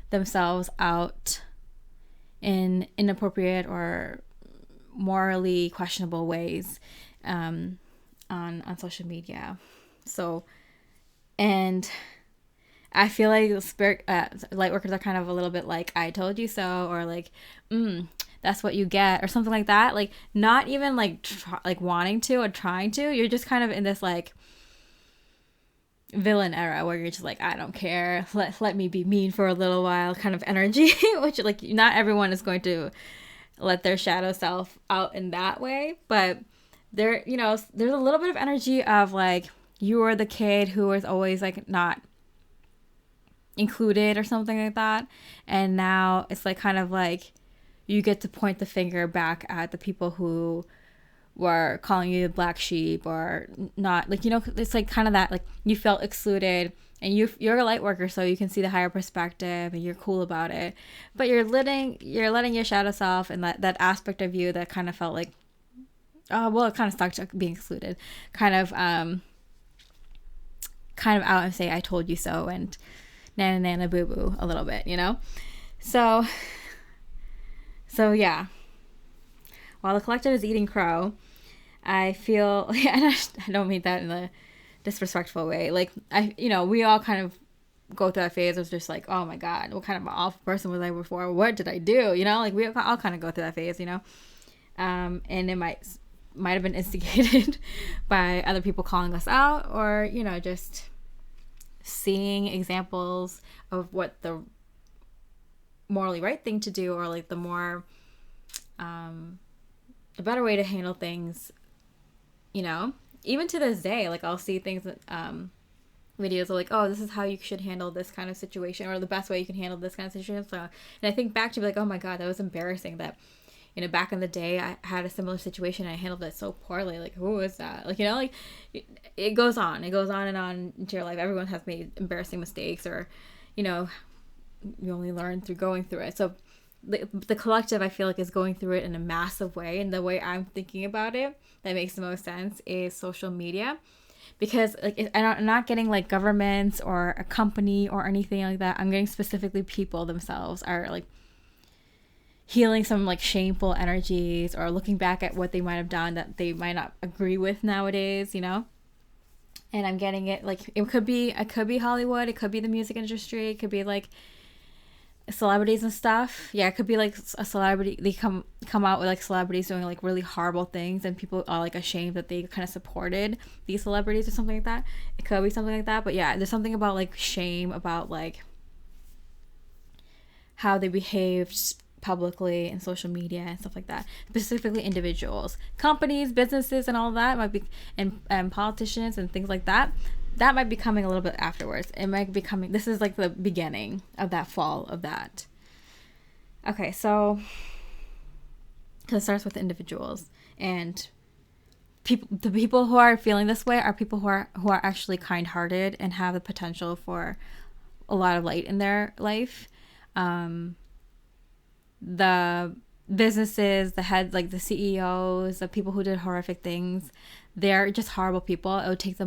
themselves out in inappropriate or morally questionable ways on social media. So, and I feel like Lightworkers are kind of a little bit like, I told you so, or like, that's what you get, or something like that. Like, not even like wanting to or trying to. You're just kind of in this like villain era where you're just like, I don't care, let me be mean for a little while kind of energy, which like not everyone is going to let their shadow self out in that way, but there, you know, there's a little bit of energy of like, you were the kid who was always like not included or something like that, and now it's like kind of like you get to point the finger back at the people who were calling you the black sheep or not, like, you know, it's like kind of that, like, you felt excluded, and you're a light worker, so you can see the higher perspective and you're cool about it, but you're letting your shadow self and that aspect of you that kind of felt like, oh well, it kind of sucked being excluded, kind of out and say, I told you so, and nana nana boo boo a little bit, you know. So yeah, while the collective is eating crow, I feel, and I don't mean that in a disrespectful way, like, we all kind of go through that phase of just like, oh my god, what kind of an awful person was I before, what did I do, you know, like we all kind of go through that phase, you know, and it might have been instigated by other people calling us out, or, you know, just seeing examples of what the morally right thing to do, or like the more a better way to handle things, you know. Even to this day, like, I'll see things that videos of like, oh, this is how you should handle this kind of situation, or the best way you can handle this kind of situation. So, and I think back to be like, oh my god, that was embarrassing, that, you know, back in the day I had a similar situation and I handled it so poorly. Like, who was that? Like, you know, like it goes on and on into your life. Everyone has made embarrassing mistakes, or, you know, you only learn through going through it. So the collective, I feel like, is going through it in a massive way, and the way I'm thinking about it that makes the most sense is social media, because like I'm not getting like governments or a company or anything like that. I'm getting specifically people themselves are like healing some like shameful energies, or looking back at what they might have done that they might not agree with nowadays, you know. And I'm getting it, like, it could be Hollywood, it could be the music industry, it could be like celebrities and stuff. Yeah, it could be like a celebrity, they come out with like celebrities doing like really horrible things, and people are like ashamed that they kind of supported these celebrities or something like that. It could be something like that. But yeah, there's something about like shame about like how they behaved publicly in social media and stuff like that. Specifically individuals, companies, businesses, and all that might be, and politicians and things like that. That might be coming a little bit afterwards. It might be coming. This is like the beginning of that fall of that. Okay, so it starts with individuals, and people. The people who are feeling this way are people who are actually kind-hearted and have the potential for a lot of light in their life. The businesses, the heads, like the CEOs, the people who did horrific things, they're just horrible people. It'll take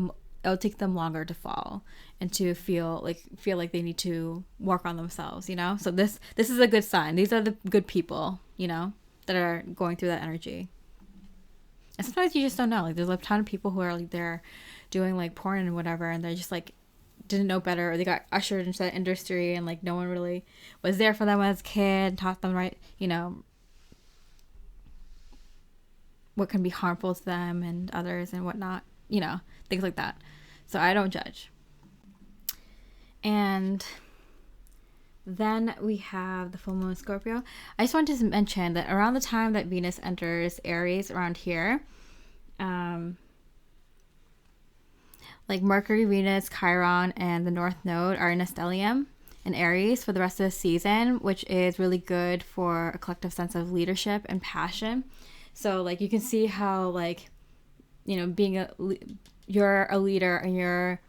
them longer to fall and to feel like they need to work on themselves, you know. So this is a good sign. These are the good people, you know, that are going through that energy. And sometimes you just don't know. Like, there's a ton of people who are like, they're doing like porn and whatever, and they're just like didn't know better, or they got ushered into that industry, and like no one really was there for them as a kid, taught them right, you know, what can be harmful to them and others and whatnot, you know, things like that. So I don't judge. And then we have the full moon Scorpio. I just wanted to mention that around the time that Venus enters Aries, around here, Like Mercury, Venus, Chiron, and the North Node are in a stellium in Aries for the rest of the season, which is really good for a collective sense of leadership and passion. So like you can see how like, you know, you're a leader and you're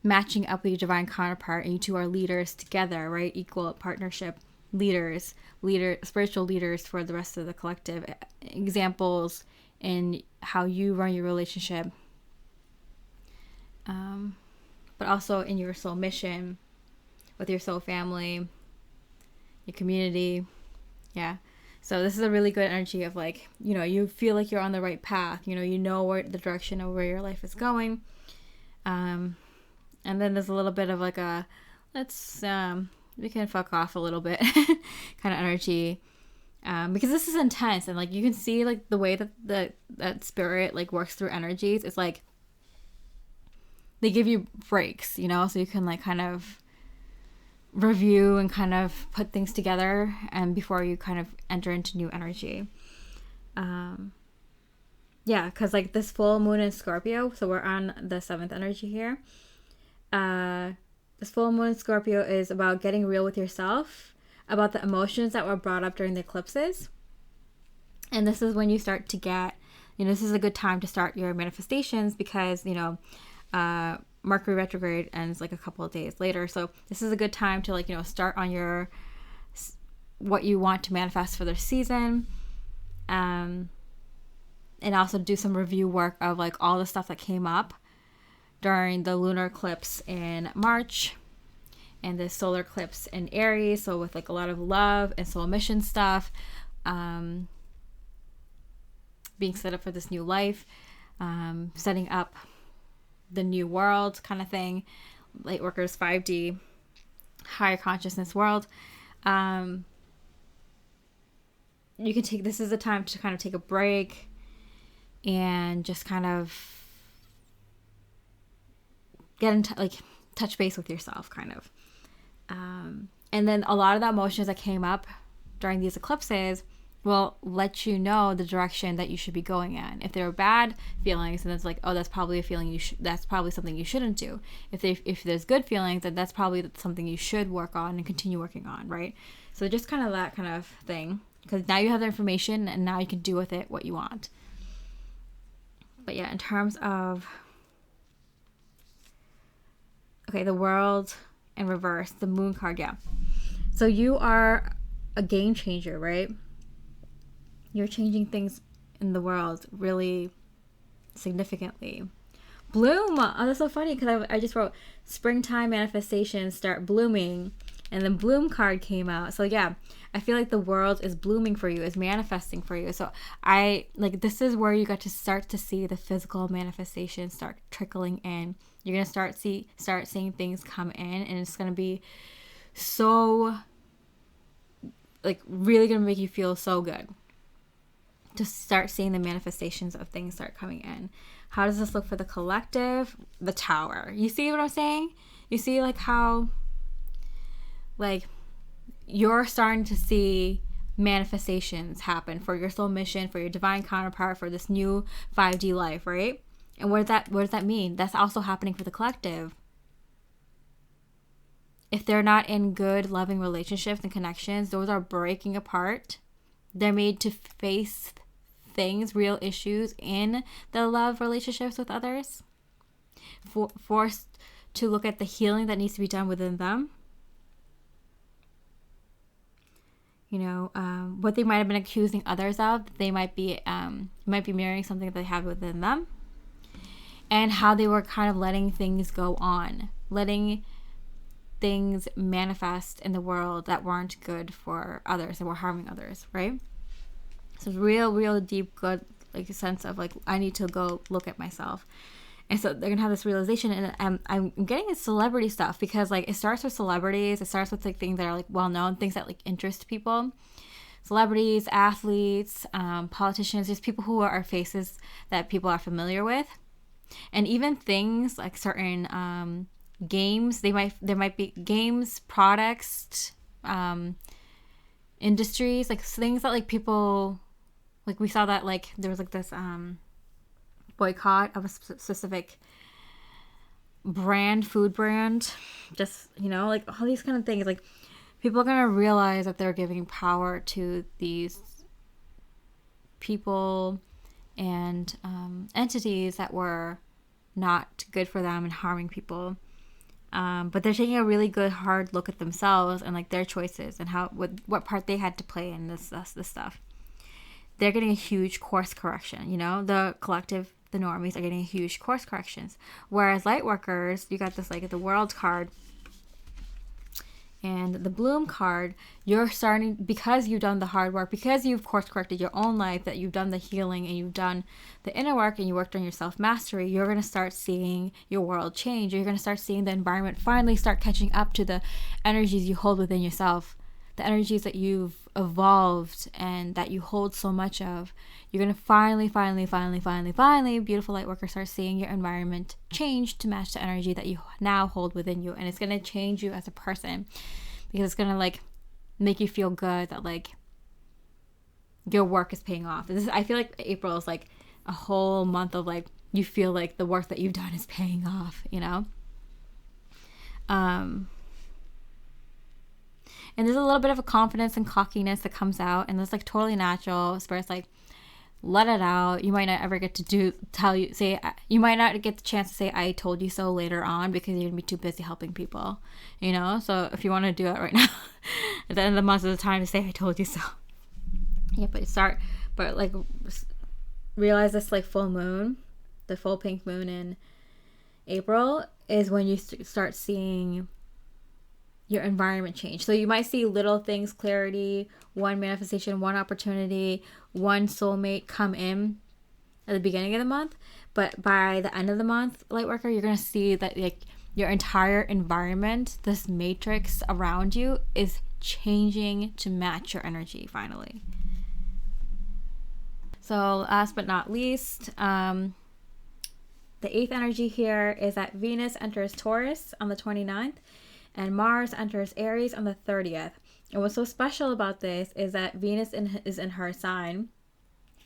matching up with your divine counterpart, and you two are leaders together, right? Equal partnership spiritual leaders for the rest of the collective. Examples in how you run your relationship, but also in your soul mission with your soul family, your community. Yeah. So this is a really good energy of like, you know, you feel like you're on the right path. You know where the direction of where your life is going. And then there's a little bit of like a, we can fuck off a little bit kind of energy. Because this is intense, and like you can see like the way that that spirit like works through energies. It's like they give you breaks, you know, so you can like kind of review and kind of put things together, and before you kind of enter into new energy. Yeah, because like this full moon in Scorpio, so we're on the 7th energy here. This full moon in Scorpio is about getting real with yourself, about the emotions that were brought up during the eclipses. And this is when you start to get, you know, this is a good time to start your manifestations, because, you know, Mercury retrograde ends like a couple of days later. So this is a good time to like, you know, start on your, what you want to manifest for the season. And also do some review work of like all the stuff that came up during the lunar eclipse in March and the solar eclipse in Aries. So with like a lot of love and soul mission stuff, being set up for this new life, setting up the new world kind of thing, Lightworkers 5D, higher consciousness world. You can take, this is a time to kind of take a break and just kind of get into like touch base with yourself kind of. And then a lot of the emotions that came up during these eclipses will let you know the direction that you should be going in. If there are bad feelings, then it's like, oh, that's probably a feeling that's probably something you shouldn't do. If there's good feelings, then that's probably something you should work on and continue working on, right? So just kind of that kind of thing, because now you have the information and now you can do with it what you want. But yeah, in terms of, okay, the world in reverse, the moon card, yeah. So you are a game changer, right? You're changing things in the world really significantly. Bloom! Oh, that's so funny, because I just wrote springtime manifestations start blooming, and then bloom card came out. So yeah, I feel like the world is blooming for you, is manifesting for you. So I like, this is where you got to start to see the physical manifestation start trickling in. You're gonna start seeing things come in, and it's gonna be so like really gonna make you feel so good to start seeing the manifestations of things start coming in. How does this look for the collective? The Tower. You see what I'm saying? You see like how like you're starting to see manifestations happen for your soul mission, for your divine counterpart, for this new 5D life, right? And what does that mean? That's also happening for the collective. If they're not in good, loving relationships and connections, those are breaking apart. They're made to face things, real issues in the love relationships with others. Forced to look at the healing that needs to be done within them. You know, what they might have been accusing others of, they might be mirroring something that they have within them. And how they were kind of letting things go on, letting things manifest in the world that weren't good for others, that were harming others, right? So real deep, good, like a sense of like, I need to go look at myself. And so they're gonna have this realization, and I'm getting into celebrity stuff, because like it starts with celebrities, it starts with like things that are like well known, things that like interest people, celebrities, athletes, politicians, just people who are faces that people are familiar with. And even things like certain games, there might be games, products, industries, like things that like people, like we saw that like there was like this boycott of a specific food brand, just, like all these kind of things. Like, people are going to realize that they're giving power to these people and entities that were not good for them and harming people. But they're taking a really good hard look at themselves and like their choices and what part they had to play in this stuff. They're getting a huge course correction. The collective, the normies are getting huge course corrections. Whereas light workers, you got this like the world card and the bloom card. You're starting, because you've done the hard work, because you've course corrected your own life, that you've done the healing and you've done the inner work and you worked on your self-mastery, you're going to start seeing your world change. You're going to start seeing the environment finally start catching up to the energies you hold within yourself, the energies that you've evolved and that you hold so much of. You're going to finally, beautiful light worker, start seeing your environment change to match the energy that you now hold within you. And it's going to change you as a person, because it's going to like make you feel good that like your work is paying off. I feel like April is like a whole month of like, you feel like the work that you've done is paying off, And there's a little bit of a confidence and cockiness that comes out, and it's like totally natural. Spirit's like, let it out. You might not ever get to you might not get the chance to say I told you so later on, because you're gonna be too busy helping people, so if you want to do it right now at the end of the month is the time to say I told you so. But like realize this like full moon, the full pink moon in April, is when you start seeing your environment change. So you might see little things, clarity, one manifestation, one opportunity, one soulmate come in at the beginning of the month. But by the end of the month, Lightworker, you're going to see that like your entire environment, this matrix around you, is changing to match your energy finally. So last but not least, the 8th energy here is that Venus enters Taurus on the 29th. And Mars enters Aries on the 30th. And what's so special about this is that Venus is in her sign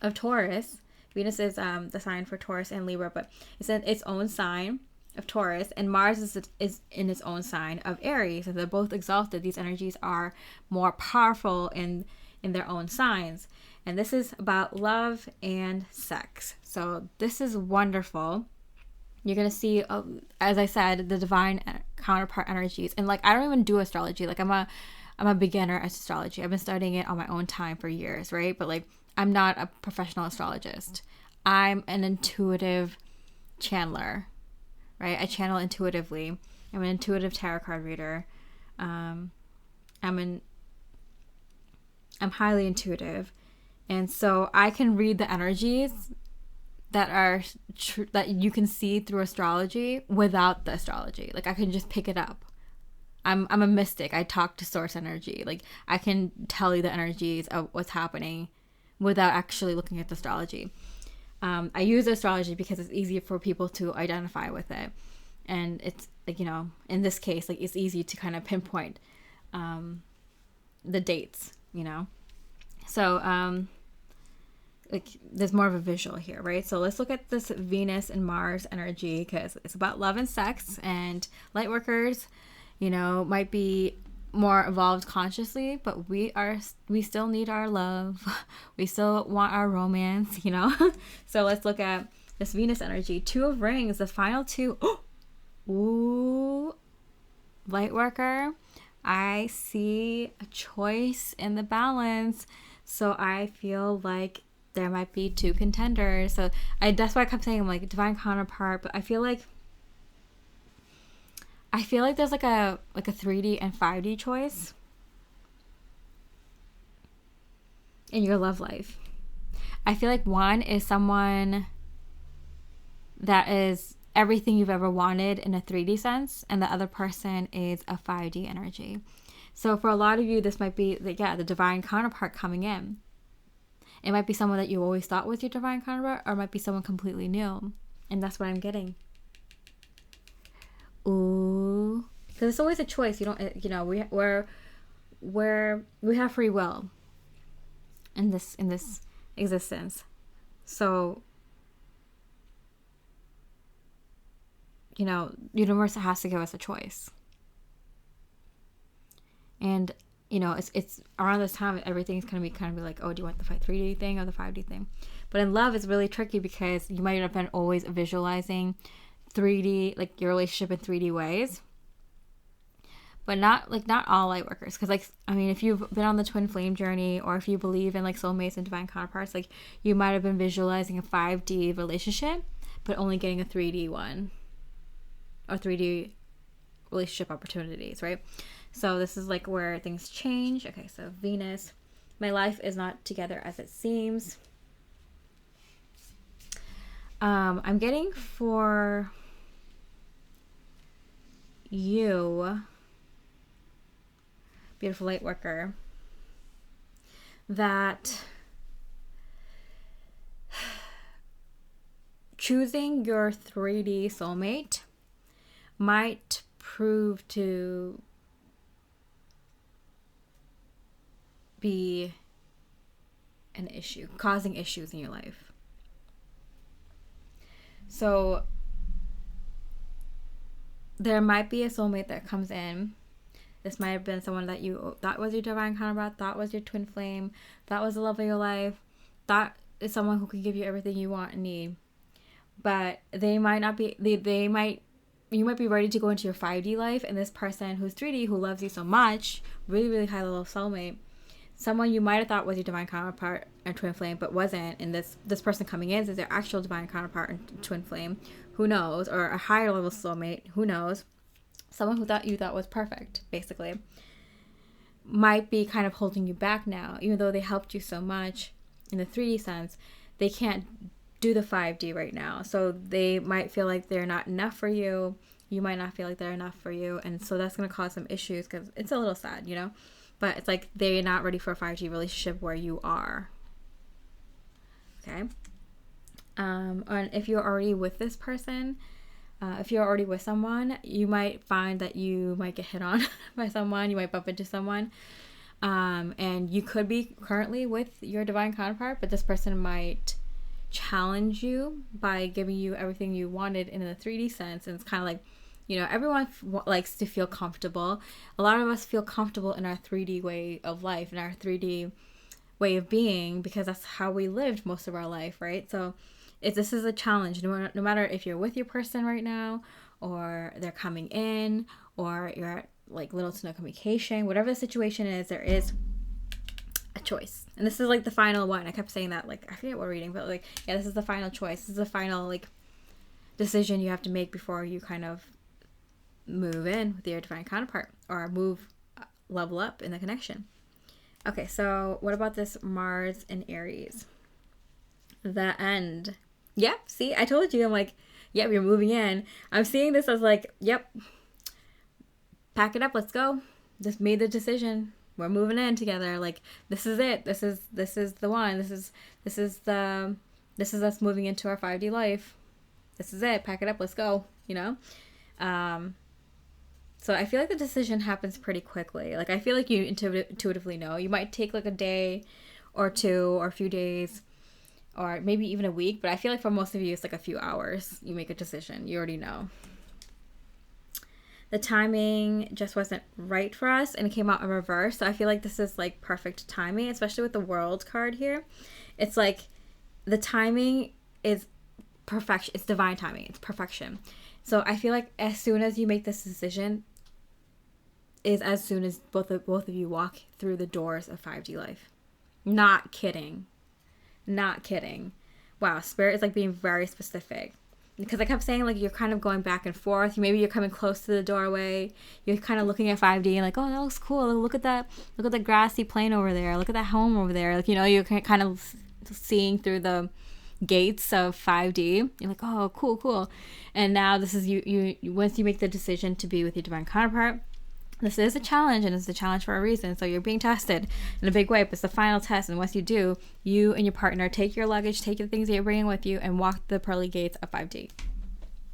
of Taurus. Venus is the sign for Taurus and Libra, but it's in its own sign of Taurus. And Mars is in its own sign of Aries. And they're both exalted. These energies are more powerful in their own signs. And this is about love and sex. So this is wonderful. You're going to see, as I said, the divine counterpart energies. And like, I don't even do astrology. Like, I'm a beginner at astrology. I've been studying it on my own time for years, right? But like, I'm not a professional astrologist. I'm an intuitive channeler, right? I channel intuitively. I'm an intuitive tarot card reader. I'm highly intuitive. And so I can read the energies that you can see through astrology without the astrology. Like, I can just pick it up. I'm a mystic. I talk to source energy. Like, I can tell you the energies of what's happening without actually looking at the astrology. I use astrology because it's easier for people to identify with it. And it's like, in this case, like, it's easy to kind of pinpoint the dates, So, like, there's more of a visual here, right? So let's look at this Venus and Mars energy, because it's about love and sex. And Lightworkers, might be more evolved consciously, but we still need our love. We still want our romance, So let's look at this Venus energy. 2 of Rings, the final 2. Ooh, Lightworker, I see a choice in the balance. So I feel like there might be 2 contenders. So that's why I kept saying I'm like divine counterpart, but I feel like there's like a 3D and 5D choice in your love life. I feel like one is someone that is everything you've ever wanted in a 3D sense, and the other person is a 5D energy. So for a lot of you, this might be the divine counterpart coming in. It might be someone that you always thought was your divine counterpart, or it might be someone completely new. And that's what I'm getting. Ooh. Because it's always a choice. We have free will in this existence. So universe has to give us a choice. And, it's around this time, everything's going to be kind of like, oh, do you want the 3D thing or the 5D thing? But in love, it's really tricky because you might have been always visualizing 3D, like your relationship in 3D ways. But not all light workers. Because, if you've been on the twin flame journey, or if you believe in, soulmates and divine counterparts, you might have been visualizing a 5D relationship, but only getting a 3D one. Or 3D relationship opportunities, right? So this is where things change. Okay, so Venus. My life is not together as it seems. I'm getting for you, beautiful light worker, that choosing your 3D soulmate might prove to be an issue, causing issues in your life. So there might be a soulmate that comes in. This might have been someone that you thought was your divine counterpart, thought was your twin flame, that was the love of your life, that is someone who can give you everything you want and need. But they might not be, you might be ready to go into your 5D life, and this person who's 3D, who loves you so much, really, really high level soulmate, someone you might have thought was your divine counterpart and twin flame, but wasn't, and this person coming in is their actual divine counterpart and twin flame, who knows, or a higher level soulmate, who knows, someone who you thought was perfect, basically, might be kind of holding you back now, even though they helped you so much in the 3D sense. They can't do the 5D right now, so they might feel like they're not enough for you. You might not feel like they're enough for you, and so that's going to cause some issues, because it's a little sad, but it's they're not ready for a 5D relationship where you are. Okay. And if you're already with this person, if you're already with someone, you might find that you might get hit on by someone. You might bump into someone, and you could be currently with your divine counterpart, but this person might challenge you by giving you everything you wanted in the 3D sense. And it's kind of everyone likes to feel comfortable. A lot of us feel comfortable in our 3D way of life, in our 3D way of being, because that's how we lived most of our life, right? So this is a challenge. No matter if you're with your person right now, or they're coming in, or you're at little to no communication, whatever the situation is, there is a choice. And this is the final one. I kept saying that, I forget what we're reading, but this is the final choice. This is the final decision you have to make before you kind of move in with your divine counterpart, or level up in the connection. Okay, so what about this Mars and Aries? The end. Yep, see, I told you. I'm yep, you're moving in. I'm seeing this as yep, pack it up, let's go. Just made the decision. We're moving in together. This is it. This is the one. This is us moving into our 5D life. This is it. Pack it up, let's go. So I feel the decision happens pretty quickly. I feel you intuitively know. You might take a day or two, or a few days, or maybe even a week. But I feel for most of you, it's a few hours. You make a decision. You already know. The timing just wasn't right for us, and it came out in reverse. So I feel this is perfect timing, especially with the World card here. It's the timing is perfection. It's divine timing. It's perfection. So I feel as soon as you make this decision is as soon as both of you walk through the doors of 5D life. Not kidding. Wow, Spirit is being very specific. Because I kept saying you're kind of going back and forth. Maybe you're coming close to the doorway. You're kind of looking at 5D and oh, that looks cool. Look at that. Look at the grassy plain over there. Look at that home over there. You're kind of seeing through the gates of 5D. You're oh, cool. And now this is you once you make the decision to be with your divine counterpart, this is a challenge, and it's a challenge for a reason. So you're being tested in a big way, but it's the final test. And once you do, you and your partner take your luggage, take the things that you're bringing with you, and walk the pearly gates of 5D.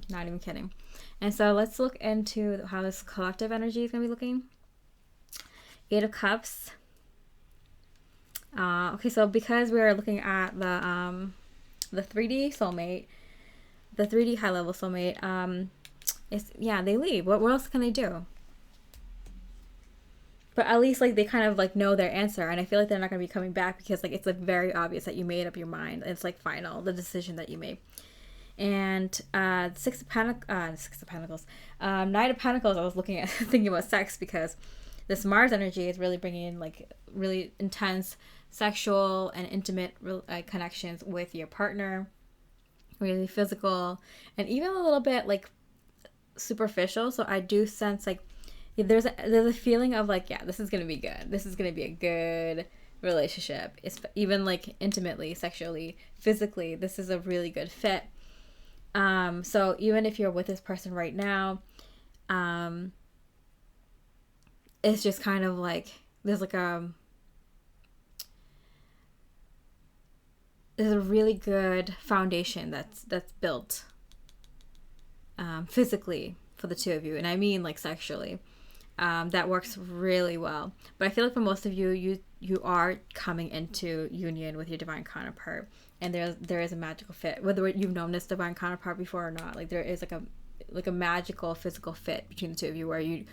Not even kidding. And so let's look into how this collective energy is going to be looking. 8 of Cups. Okay, so because we're looking at the 3D soulmate, the 3D high level soulmate, they leave. What else can they do? But at least like they kind of like know their answer, and I feel like they're not gonna be coming back because like it's like very obvious that you made up your mind. It's like final, the decision that you made. And Six of Pentacles, Knight of Pentacles. I was looking at thinking about sex because this Mars energy is really bringing in like really intense sexual and intimate connections with your partner, really physical, and even a little bit like superficial. So I do sense like there's a feeling of like, yeah, this is gonna be good. This is gonna be a good relationship. It's even like intimately, sexually, physically. This is a really good fit. So even if you're with this person right now, it's just kind of like there's a really good foundation that's built physically for the two of you, and I mean like sexually. That works really well. But I feel like for most of you, you are coming into union with your divine counterpart, and there is a magical fit. Whether you've known this divine counterpart before or not, like there is like a magical physical fit between the two of you, where you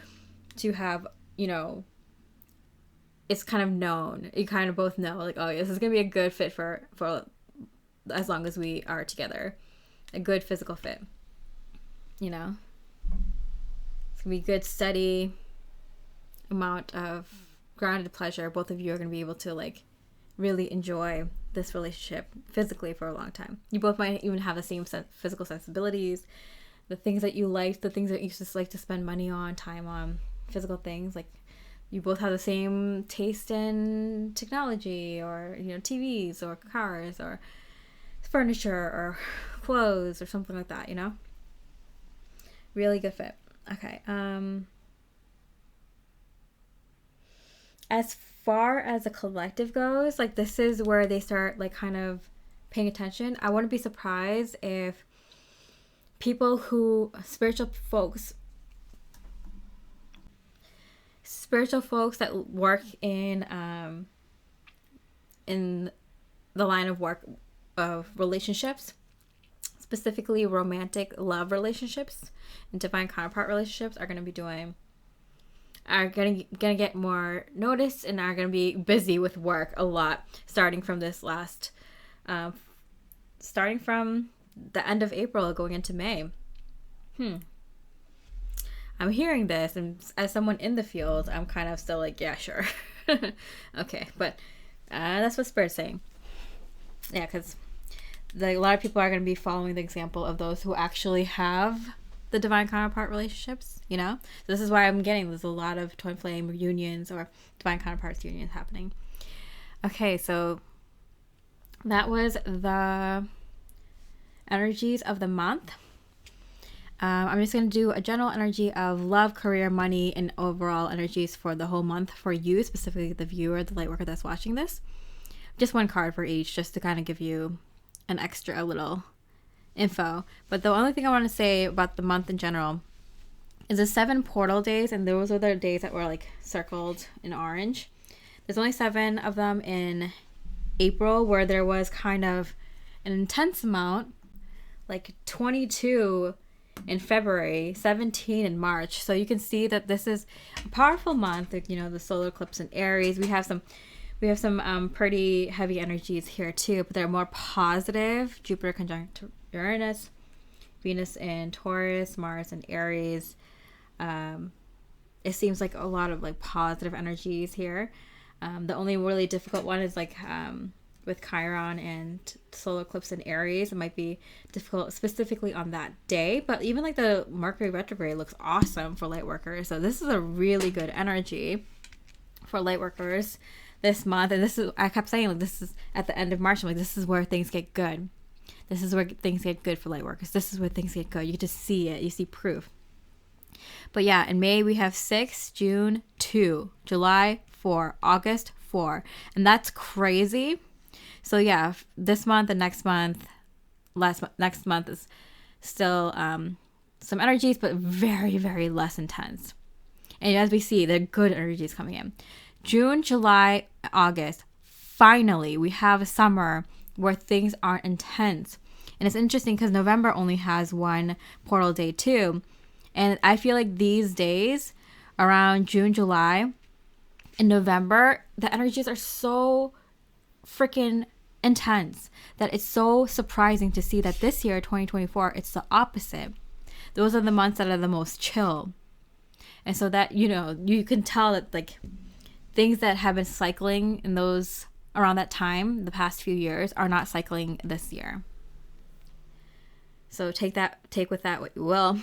two have, you know, it's kind of known. You kind of both know, like, oh, yeah, this is gonna be a good fit for as long as we are together, a good physical fit. You know, it's gonna be good, steady amount of grounded pleasure. Both of you are going to be able to like really enjoy this relationship physically for a long time. You both might even have the same physical sensibilities, the things that you like, the things that you just like to spend money on, time on, physical things. Like you both have the same taste in technology, or, you know, TVs or cars or furniture or clothes or something like that, you know? Really good fit. Okay. As far as the collective goes, like this is where they start like kind of paying attention. I wouldn't be surprised if people who spiritual folks that work in the line of work of relationships, specifically romantic love relationships and divine counterpart relationships, are going to get more notice and are going to be busy with work a lot, starting from this last starting from the end of April going into May. I'm hearing this, and as someone in the field, I'm kind of still like, yeah, sure. Okay, but that's what Spirit's saying. Yeah, because a lot of people are going to be following the example of those who actually have the divine counterpart relationships, you know? So this is why I'm getting there's a lot of twin flame unions or divine counterparts unions happening. Okay, so that was the energies of the month. I'm just going to do a general energy of love, career, money, and overall energies for the whole month for you, specifically the viewer, the light worker that's watching this. Just one card for each, just to kind of give you an extra little info. But the only thing I want to say about the month in general is the 7 portal days, and those are the days that were like circled in orange. There's only 7 of them in April, where there was kind of an intense amount, like 22 in February, 17 in March. So you can see that this is a powerful month. You know, the solar eclipse in Aries. We have some pretty heavy energies here too, but they're more positive. Jupiter conjunct Uranus, Venus in Taurus, Mars in Aries. It seems like a lot of like positive energies here. The only really difficult one is like with Chiron and solar eclipse in Aries. It might be difficult specifically on that day, but even like the Mercury retrograde looks awesome for light workers. So this is a really good energy for light workers this month. And this is, I kept saying, like, this is at the end of March. I'm like, this is where things get good. This is where things get good for light workers. This is where things get good. You get to see it. You see proof. But yeah, in May we have 6, June 2, July 4, August 4. And that's crazy. So yeah, this month and next month, next month is still some energies, but very, very less intense. And as we see, the good energies coming in. June, July, August, finally, we have a summer where things aren't intense. And it's interesting because November only has 1 portal day too. And I feel like these days, around June, July, and November, the energies are so freaking intense that it's so surprising to see that this year, 2024, it's the opposite. Those are the months that are the most chill. And so that, you can tell that like things that have been cycling in those around that time, the past few years, are not cycling this year. So take with that what you will.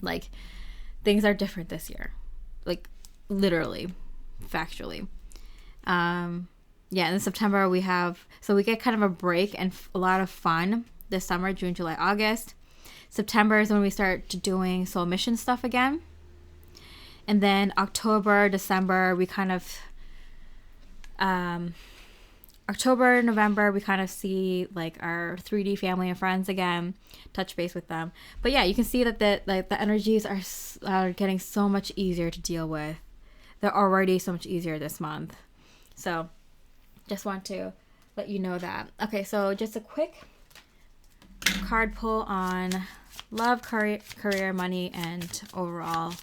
Like, things are different this year. Like, literally, factually. And in September we get kind of a break and a lot of fun this summer, June, July, August. September is when we start doing soul mission stuff again. And then October, December, we kind of, October, November, we kind of see like our 3D family and friends again, touch base with them. But yeah, you can see that the energies are getting so much easier to deal with. They're already so much easier this month. So just want to let you know that. Okay, so just a quick card pull on love, career, money, and overall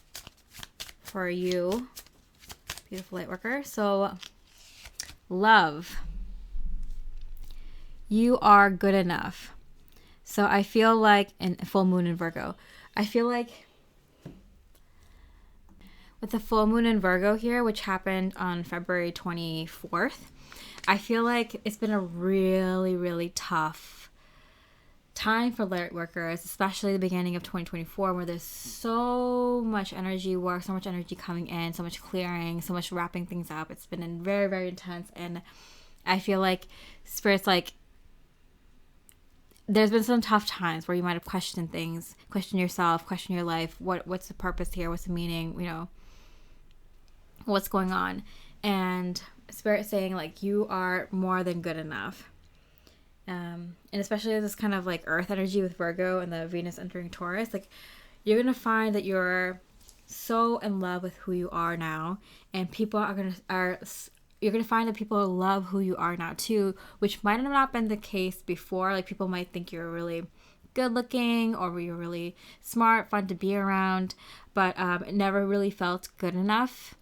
for you, beautiful light worker. So love. You are good enough. So I feel like, in full moon in Virgo, I feel like with the full moon in Virgo here, which happened on February 24th, I feel like it's been a really, really tough time for light workers, especially the beginning of 2024, where there's so much energy work, so much energy coming in, so much clearing, so much wrapping things up. It's been very, very intense. And I feel like Spirit's like, there's been some tough times where you might have questioned things, question yourself, question your life. What's the purpose here? What's the meaning? What's going on? And Spirit saying like, you are more than good enough. And especially this kind of like earth energy with Virgo and the Venus entering Taurus, like you're going to find that you're so in love with who you are now, and people you're going to find that people love who you are now too, which might have not been the case before. Like people might think you're really good looking or you're really smart, fun to be around, but it never really felt good enough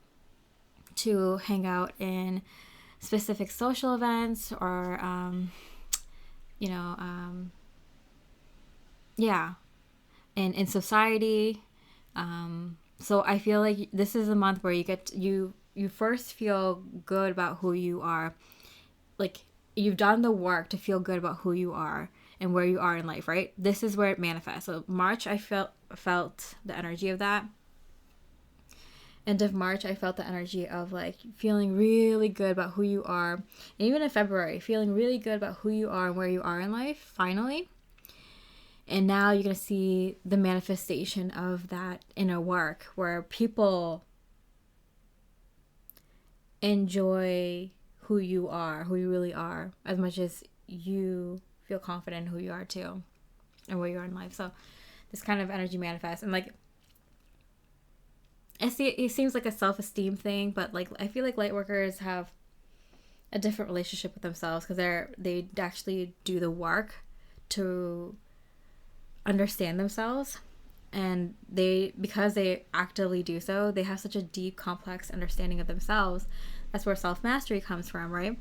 to hang out in specific social events or, in society. So I feel like this is a month where you first feel good about who you are. Like you've done the work to feel good about who you are and where you are in life, right? This is where it manifests. So March, I felt the energy of that. End of March, I felt the energy of like feeling really good about who you are. And even in February, feeling really good about who you are and where you are in life, finally. And now you're going to see the manifestation of that inner work where people enjoy who you are, who you really are, as much as you feel confident in who you are too and where you are in life. So this kind of energy manifests. And like, it seems like a self-esteem thing, but like I feel like light workers have a different relationship with themselves because they actually do the work to understand themselves, and because they actively do so, they have such a deep, complex understanding of themselves. That's where self-mastery comes from, right?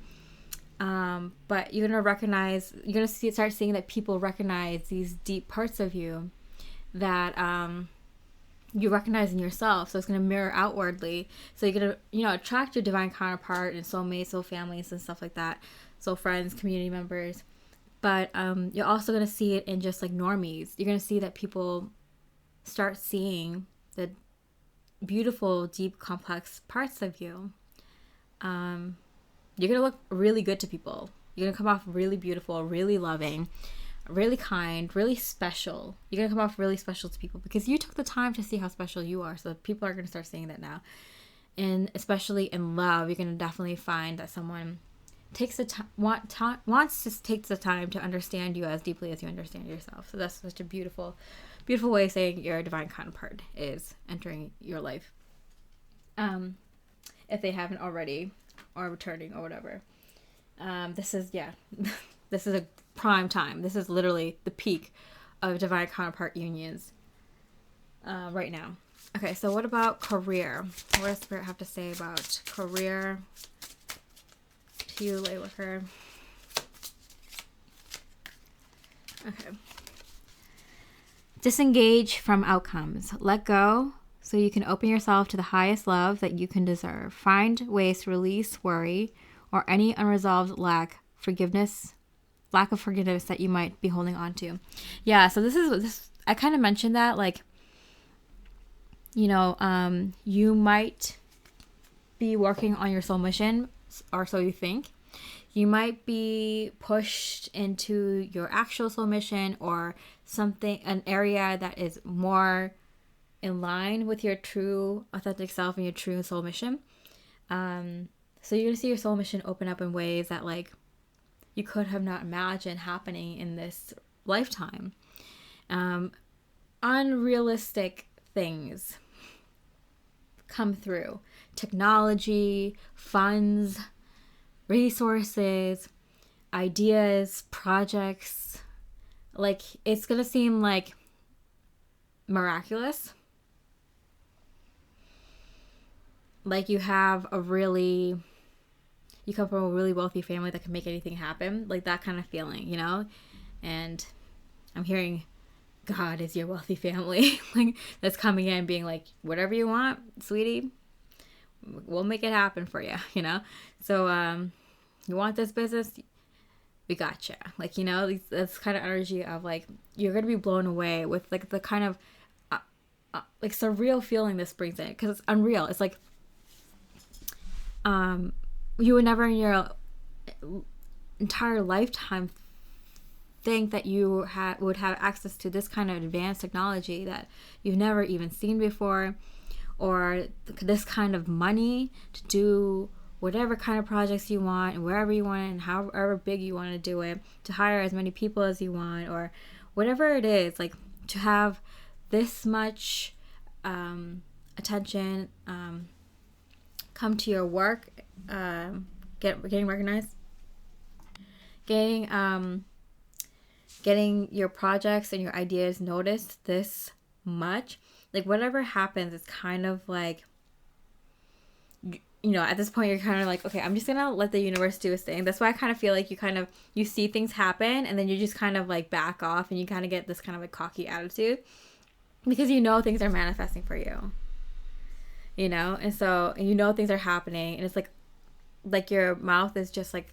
But you're gonna start seeing that people recognize these deep parts of you that you recognize in yourself. So it's going to mirror outwardly. So you're going to, attract your divine counterpart and soulmates, soul families and stuff like that. Soul friends, community members. But you're also going to see it in just like normies. You're going to see that people start seeing the beautiful, deep, complex parts of you. You're going to look really good to people. You're going to come off really beautiful, really loving, really kind, really special. You're going to come off really special to people because you took the time to see how special you are. So people are going to start seeing that now. And especially in love, you're going to definitely find that someone takes the time, wants to take the time to understand you as deeply as you understand yourself. So that's such a beautiful, beautiful way of saying your divine counterpart is entering your life. If they haven't already, or returning or whatever. This is a prime time. This is literally the peak of divine counterpart unions. right now. Okay, so what about career? What does Spirit have to say about career to you, Lightworker? Okay. Disengage from outcomes. Let go so you can open yourself to the highest love that you can deserve. Find ways to release worry or any unresolved lack of forgiveness that you might be holding on to. Yeah, so this I kind of mentioned that, like, you know, you might be working on your soul mission, or so you think. You might be pushed into your actual soul mission or something, an area that is more in line with your true authentic self and your true soul mission. So you're gonna see your soul mission open up in ways that, like, you could have not imagined happening in this lifetime. Unrealistic things come through. Technology, funds, resources, ideas, projects. Like, it's gonna seem like miraculous. Like you come from a really wealthy family that can make anything happen. Like that kind of feeling, you know? And I'm hearing God is your wealthy family. Like, that's coming in being like, whatever you want, sweetie, we'll make it happen for you, you know? So, you want this business? We gotcha. Like, you know, this kind of energy of, like, you're going to be blown away with, like, the kind of, like, surreal feeling this brings in. Because it's unreal. It's like, you would never in your entire lifetime think that you would have access to this kind of advanced technology that you've never even seen before, or this kind of money to do whatever kind of projects you want and wherever you want it and however big you want to do it, to hire as many people as you want, or whatever it is, like to have this much attention come to your work, getting recognized, getting your projects and your ideas noticed this much. Like, whatever happens, it's kind of like, you know, at this point you're kind of like, okay, I'm just gonna let the universe do its thing. That's why I kind of feel like you see things happen and then you just kind of like back off and you kind of get this kind of like cocky attitude because you know things are manifesting for you, you know? And so, you know, things are happening and it's like your mouth is just like,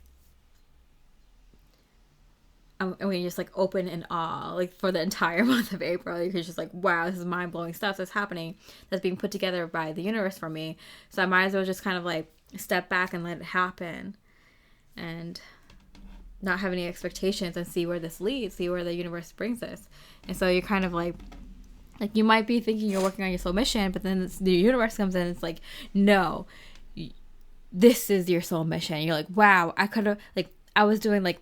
I mean, just like open in awe, like for the entire month of April. You're just like, wow, this is mind-blowing stuff that's happening, that's being put together by the universe for me. So I might as well just kind of like step back and let it happen and not have any expectations and see where this leads, see where the universe brings us. And so you're kind of like you might be thinking you're working on your soul mission, but then the universe comes in and it's like, no, this is your soul mission. And you're like, wow, I could have, like, I was doing like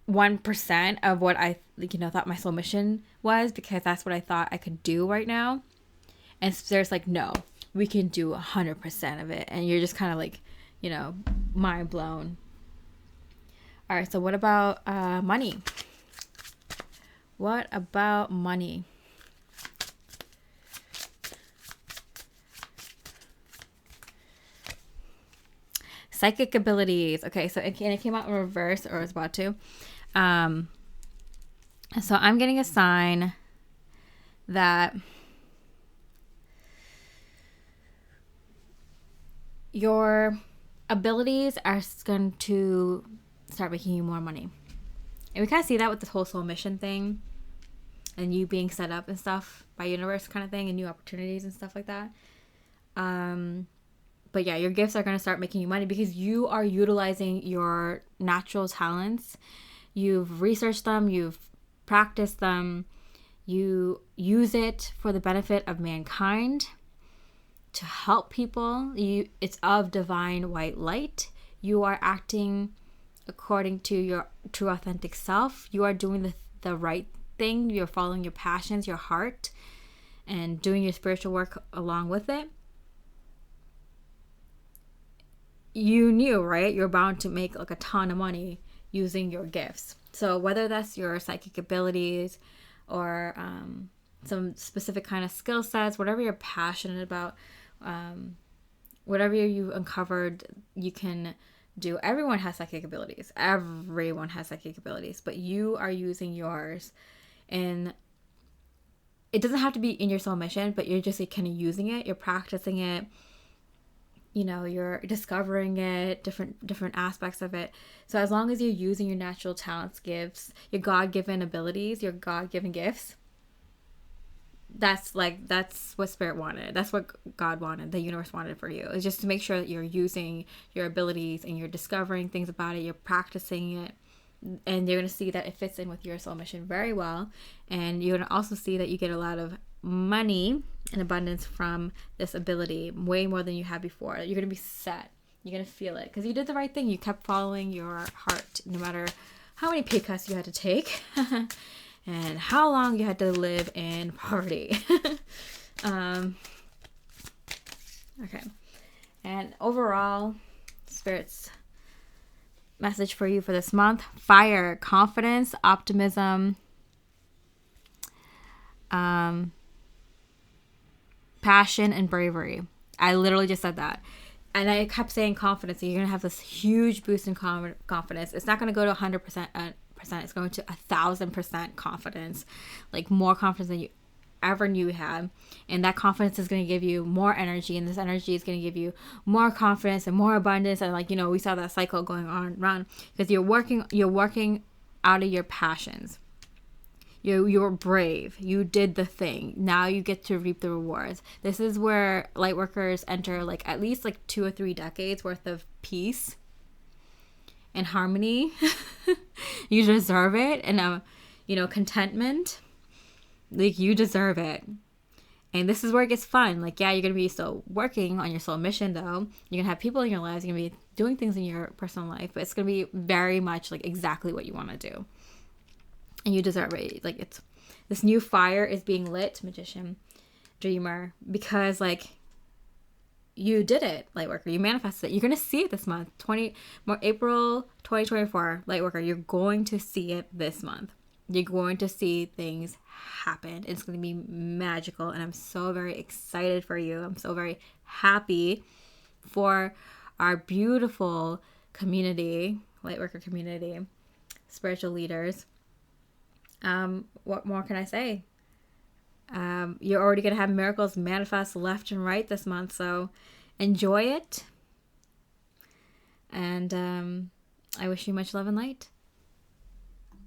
1% of what I, like, you know, thought my soul mission was, because that's what I thought I could do right now. And so there's like, no, we can do 100% of it. And you're just kind of like, you know, mind blown. All right. So what about money? What about money? Psychic abilities. Okay. So it came out in reverse, or it's about to. So I'm getting a sign that your abilities are going to start making you more money. And we kind of see that with this whole soul mission thing and you being set up and stuff by universe kind of thing and new opportunities and stuff like that. But yeah, your gifts are going to start making you money because you are utilizing your natural talents. You've researched them, you've practiced them, you use it for the benefit of mankind, to help people. It's of divine white light. You are acting according to your true authentic self. You are doing the right thing. You're following your passions, your heart, and doing your spiritual work along with it. You knew, right? You're bound to make like a ton of money using your gifts. So whether that's your psychic abilities or some specific kind of skill sets, whatever you're passionate about, whatever you've uncovered, you can do. Everyone has psychic abilities. Everyone has psychic abilities, but you are using yours. And it doesn't have to be in your soul mission, but you're just like kind of using it. You're practicing it. You know, you're discovering it, different aspects of it. So as long as you're using your natural talents, gifts, your God-given abilities, your God-given gifts, that's what Spirit wanted. That's what God wanted, the universe wanted for you. It's just to make sure that you're using your abilities and you're discovering things about it, you're practicing it, and you're going to see that it fits in with your soul mission very well. And you're going to also see that you get a lot of money and abundance from this ability, way more than you had before. You're going to be set. You're going to feel it because you did the right thing. You kept following your heart, no matter how many pay cuts you had to take and how long you had to live in poverty. Okay. And overall, Spirit's message for you for this month: fire, confidence, optimism, passion, and bravery. I literally just said that. And I kept saying confidence. So you're going to have this huge boost in confidence. It's not going to go to 100%. It's going to 1,000% confidence. Like more confidence than you ever knew you had. And that confidence is going to give you more energy. And this energy is going to give you more confidence and more abundance. And like, you know, we saw that cycle going on around. Because you're working out of your passions. You were brave. You did the thing. Now you get to reap the rewards. This is where Lightworkers enter like at least like 2 or 3 decades worth of peace and harmony. You deserve it. And contentment. Like, you deserve it. And this is where it gets fun. Like, yeah, you're going to be still working on your soul mission, though. You're going to have people in your lives. You're going to be doing things in your personal life. But it's going to be very much like exactly what you want to do. And you deserve it. Like, it's this new fire is being lit, magician, dreamer, because like you did it, Lightworker. You manifested it. You're gonna see it this month, April 2024, Lightworker. You're going to see it this month. You're going to see things happen. It's going to be magical, and I'm so very excited for you. I'm so very happy for our beautiful community, Lightworker community, spiritual leaders. What more can I say? You're already going to have miracles manifest left and right this month, so enjoy it. And I wish you much love and light.